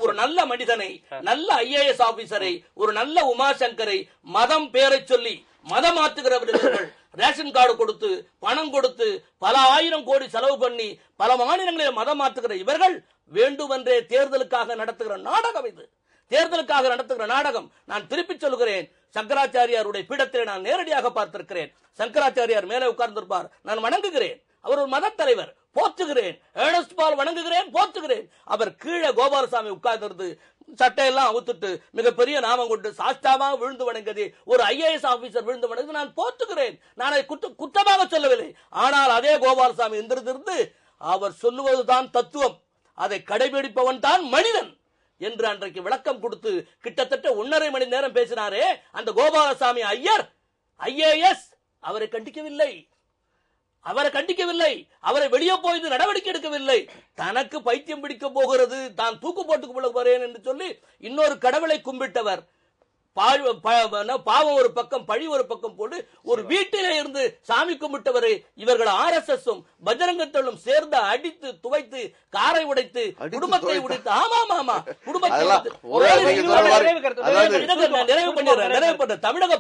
ஒரு நல்ல மனிதனை, நல்ல IAS ஆபீசரை, ஒரு நல்ல உமாசங்கரை மதம் பேரை சொல்லி மதம் மாற்றுகிறவர்கள், ரேஷன் கார்டு கொடுத்து பணம் கொடுத்து பல ஆயிரம் கோடி செலவு பண்ணி பல மாநிலங்களில் மதம் மாற்றுகிற இவர்கள் வேண்டுமென்றே தேர்தலுக்காக நடத்துகிற நாடகம் இது. தேர்தலுக்காக நடத்துகிற நாடகம். நான் திருப்பி சொல்கிறேன், சங்கராச்சாரியாருடைய பீடத்தை நான் நேரடியாக பார்த்திருக்கிறேன். சங்கராச்சாரியார் மேலே உட்கார்ந்திருப்பார், நான் வணங்குகிறேன். அவர் ஒரு மத தலைவர், போற்றுகிறேன். ஏர்னஸ்ட் பால் வணங்குகிறேன், போற்றுகிறேன். அவர் கீழே கோபாலசாமி உட்கார்ந்து சட்டையெல்லாம் அவுத்துட்டு மிகப்பெரிய நாமம் கொண்டு சாஷ்டாமாக விழுந்து வணங்குது ஒரு IAS ஆபீசர் விழுந்து வணங்குது நான் போற்றுகிறேன். நான் அதை குற்றமாக சொல்லவில்லை. ஆனால் அதே கோபாலசாமி எந்திருந்து அவர் சொல்லுவதுதான் தத்துவம், அதை கடைபிடிப்பவன் தான் மனிதன் என்று அன்றைக்கு விளக்கம் கொடுத்து கிட்டத்தட்ட 1.5 மணி நேரம் பேசினாரே அந்த கோபாலசாமி ஐயர் IAS. அவரை கண்டிக்கவில்லை, அவரை வெளியே போய் நடவடிக்கை எடுக்கவில்லை. தனக்கு பைத்தியம் பிடிக்க போகிறது, தான் தூக்கு போட்டுக்கு போல போறேன் என்று சொல்லி இன்னொரு கடவுளை கும்பிட்டவர். பாவம் ஒரு பக்கம் பழி ஒரு பக்கம் போட்டு ஒரு வீட்டிலே இருந்து சாமி கும்பிட்டவரை இவர்கள் RSS பஜரங்கத்தளும் சேர்ந்து அடித்து துவைத்து காரை உடைத்து குடும்பத்தை உடைத்து குடும்பத்தை நிறைவு பண்ண தமிழக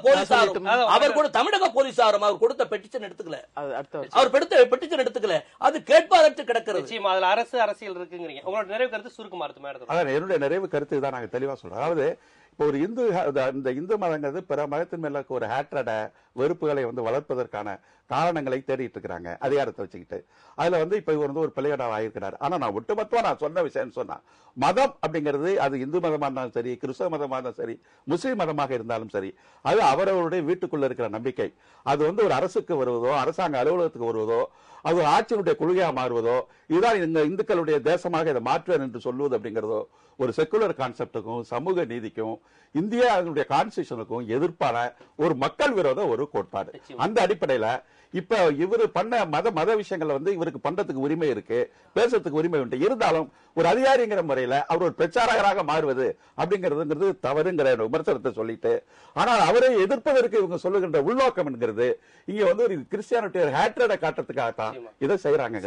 போலீசாரும் அவர் கொடுத்த பெட்டிஷன் எடுத்துக்கல, அவர் பெட்டிஷன் எடுத்துக்கல, அது கேட்பாதற்கு கிடக்கிறது. அதுல அரசியல் இருக்குங்கிறீங்க. உங்களோட நிறைவு கருத்து சுருக்குமா இருக்கும்? என்னுடைய நிறைவு கருத்து தான் நாங்க தெளிவா சொல்றோம். அதாவது இப்போ ஒரு இந்த இந்து மதங்கிறது பிற மதத்தின் மேல ஒரு ஹேட்ரட வெறுப்புகளை வளர்ப்பதற்கான காரணங்களை தேடிட்டு இருக்கிறாங்க அதிகாரத்தை வச்சுக்கிட்டு. அதுல இப்ப இவர் ஒரு பிள்ளையடாக ஆயிருக்கிறார். ஆனா நான் ஒட்டுமொத்தமா நான் சொன்ன விஷயம் சொன்னா, மதம் அப்படிங்கிறது அது இந்து மதமா இருந்தாலும் சரி, கிறிஸ்தவ மதமா இருந்தாலும் சரி, முஸ்லீம் மதமாக இருந்தாலும் சரி, அது அவரவருடைய வீட்டுக்குள்ள இருக்கிற நம்பிக்கை. அது ஒரு அரசுக்கு வருவதோ, அரசாங்க அலுவலகத்துக்கு வருவதோ, அது ஆட்சியினுடைய கொள்கையாக மாறுவதோ, இதுதான் இந்த இந்துக்களுடைய தேசமாக இதை மாற்றுவேன் என்று சொல்வது அப்படிங்கிறதோ ஒரு செக்குலர் கான்செப்டுக்கும் சமூக நீதிக்கும் இந்தியாவுடைய கான்ஸ்டிடியூஷனுக்கும் எதிர்ப்பான ஒரு மக்கள் விரோத ஒரு கோட்பாடு. அந்த அடிப்படையில இப்ப இவரு பண்ண மத விஷயங்கள்ல இவருக்கு பண்றதுக்கு உரிமை இருக்கு, பேசுறதுக்கு உரிமை உண்டு. இருந்தாலும் ஒரு அதிகாரிங்கிற முறையில அவர் ஒரு பிரச்சாரகராக மாறுவது அப்படிங்கிறது தவறுங்கிற விமர்சனத்தை சொல்லிட்டு, ஆனால் அவரை எதிர்ப்பதற்கு இவங்க சொல்லுகின்ற உள்நோக்கம் என்கிறது இங்க ஒரு கிறிஸ்டியானிட்டி ஹேட்ரட காட்டுறதுக்காகத்தான் இதை செய்யறாங்க.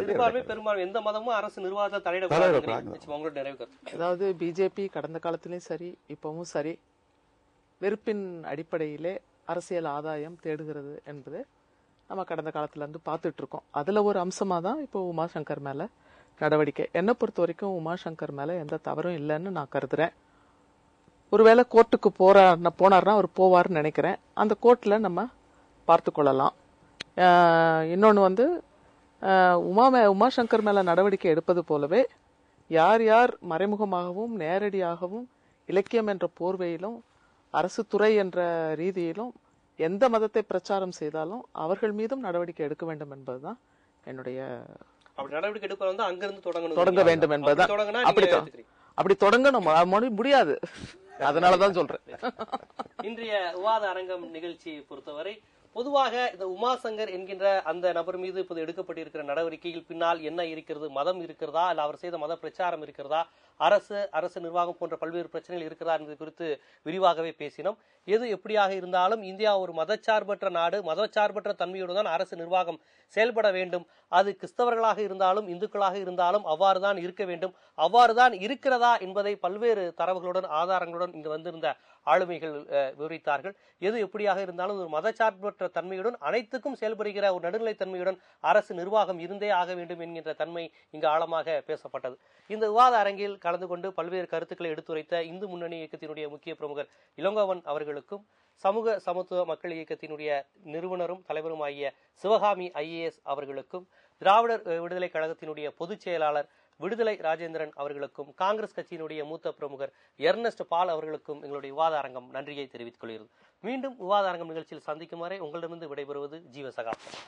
பெரும்பாலும் எந்த மதமும் அரசு நிர்வாகத்தை தலையிட. அதாவது பிஜேபி கடந்த காலத்திலும் சரி இப்பவும் சரி வெறுப்பின் அடிப்படையிலே அரசியல் ஆதாயம் தேடுகிறது என்பது நம்ம கடந்த காலத்துல இருந்து பார்த்துட்டு இருக்கோம். அதுல ஒரு அம்சமா தான் இப்போ உமாசங்கர் மேல நடவடிக்கை. என்னை பொறுத்த வரைக்கும் உமாசங்கர் மேல எந்த தவறும் இல்லைன்னு நான் கருதுறேன். ஒருவேளை கோர்ட்டுக்கு போனார்னா அவர் போவார்னு நினைக்கிறேன். அந்த கோர்ட்ல நம்ம பார்த்து கொள்ளலாம். இன்னொன்னு உமாசங்கர் மேல நடவடிக்கை எடுப்பது போலவே யார் யார் மறைமுகமாகவும் நேரடியாகவும் இலக்கியம் என்ற போர்வையிலும் அரசு துறை என்ற ரீதியிலும் எந்த மதத்தை பிரச்சாரம் செய்தாலும் அவர்கள் மீதும் நடவடிக்கை எடுக்க வேண்டும் என்பதுதான் என்னுடைய நடவடிக்கை எடுப்பது அங்கிருந்து தொடங்க வேண்டும் என்பதுதான். அப்படி தொடங்கணும் முடியாது, அதனாலதான் சொல்றேன். இன்றைய விவாத அரங்கம் நிகழ்ச்சியை பொறுத்தவரை பொதுவாக இந்த உமாசங்கர் என்கின்ற அந்த நபர் மீது இப்போது எடுக்கப்பட்டிருக்கிற நடவடிக்கையில் பின்னால் என்ன இருக்கிறது, மதம் இருக்கிறதா, இல்ல அவர் செய்த மத பிரச்சாரம் இருக்கிறதா, அரசு நிர்வாகம் போன்ற பல்வேறு பிரச்சனைகள் இருக்கிறதா என்பது குறித்து விரிவாகவே பேசினோம். எது எப்படியாக இருந்தாலும் இந்தியா ஒரு மதச்சார்பற்ற நாடு, மதச்சார்பற்ற தன்மையோடு தான் அரசு நிர்வாகம் செயல்பட வேண்டும். அது கிறிஸ்தவர்களாக இருந்தாலும் இந்துக்களாக இருந்தாலும் அவ்வாறுதான் இருக்க வேண்டும். அவ்வாறுதான் இருக்கிறதா என்பதை பல்வேறு தரவுகளுடன் ஆதாரங்களுடன் இங்கு வந்திருந்த ஆளுமைகள் விவரித்தார்கள். எது எப்படியாக இருந்தாலும் ஒரு மதச்சார்பற்ற தன்மையுடன் அனைத்துக்கும் செயல்படுகிற ஒரு நடுநிலைத்தன்மையுடன் அரசு நிர்வாகம் இருந்தே ஆக வேண்டும் என்கின்ற தன்மை இங்கு ஆழமாக பேசப்பட்டது. இந்த விவாத அரங்கில் கலந்து கொண்டு பல்வேறு கருத்துக்களை எடுத்துரைத்த இந்து முன்னணி இயக்கத்தினுடைய முக்கிய பிரமுகர் இளங்கோவன் அவர்களுக்கும், சமூக சமத்துவ மக்கள் இயக்கத்தினுடைய நிறுவனரும் தலைவரும் ஆகிய சிவகாமி IAS அவர்களுக்கும், திராவிடர் விடுதலை கழகத்தினுடைய பொதுச் செயலாளர் விடுதலை ராஜேந்திரன் அவர்களுக்கும், காங்கிரஸ் கட்சியினுடைய மூத்த பிரமுகர் எர்னஸ்ட் பால் அவர்களுக்கும் எங்களுடைய விவாத அரங்கம் நன்றியை தெரிவித்துக் கொள்கிறது. மீண்டும் விவாத அரங்கம் நிகழ்ச்சியில் சந்திக்கும் வரை உங்களிடமிருந்து விடைபெறுவது ஜீவசகாப்தம்.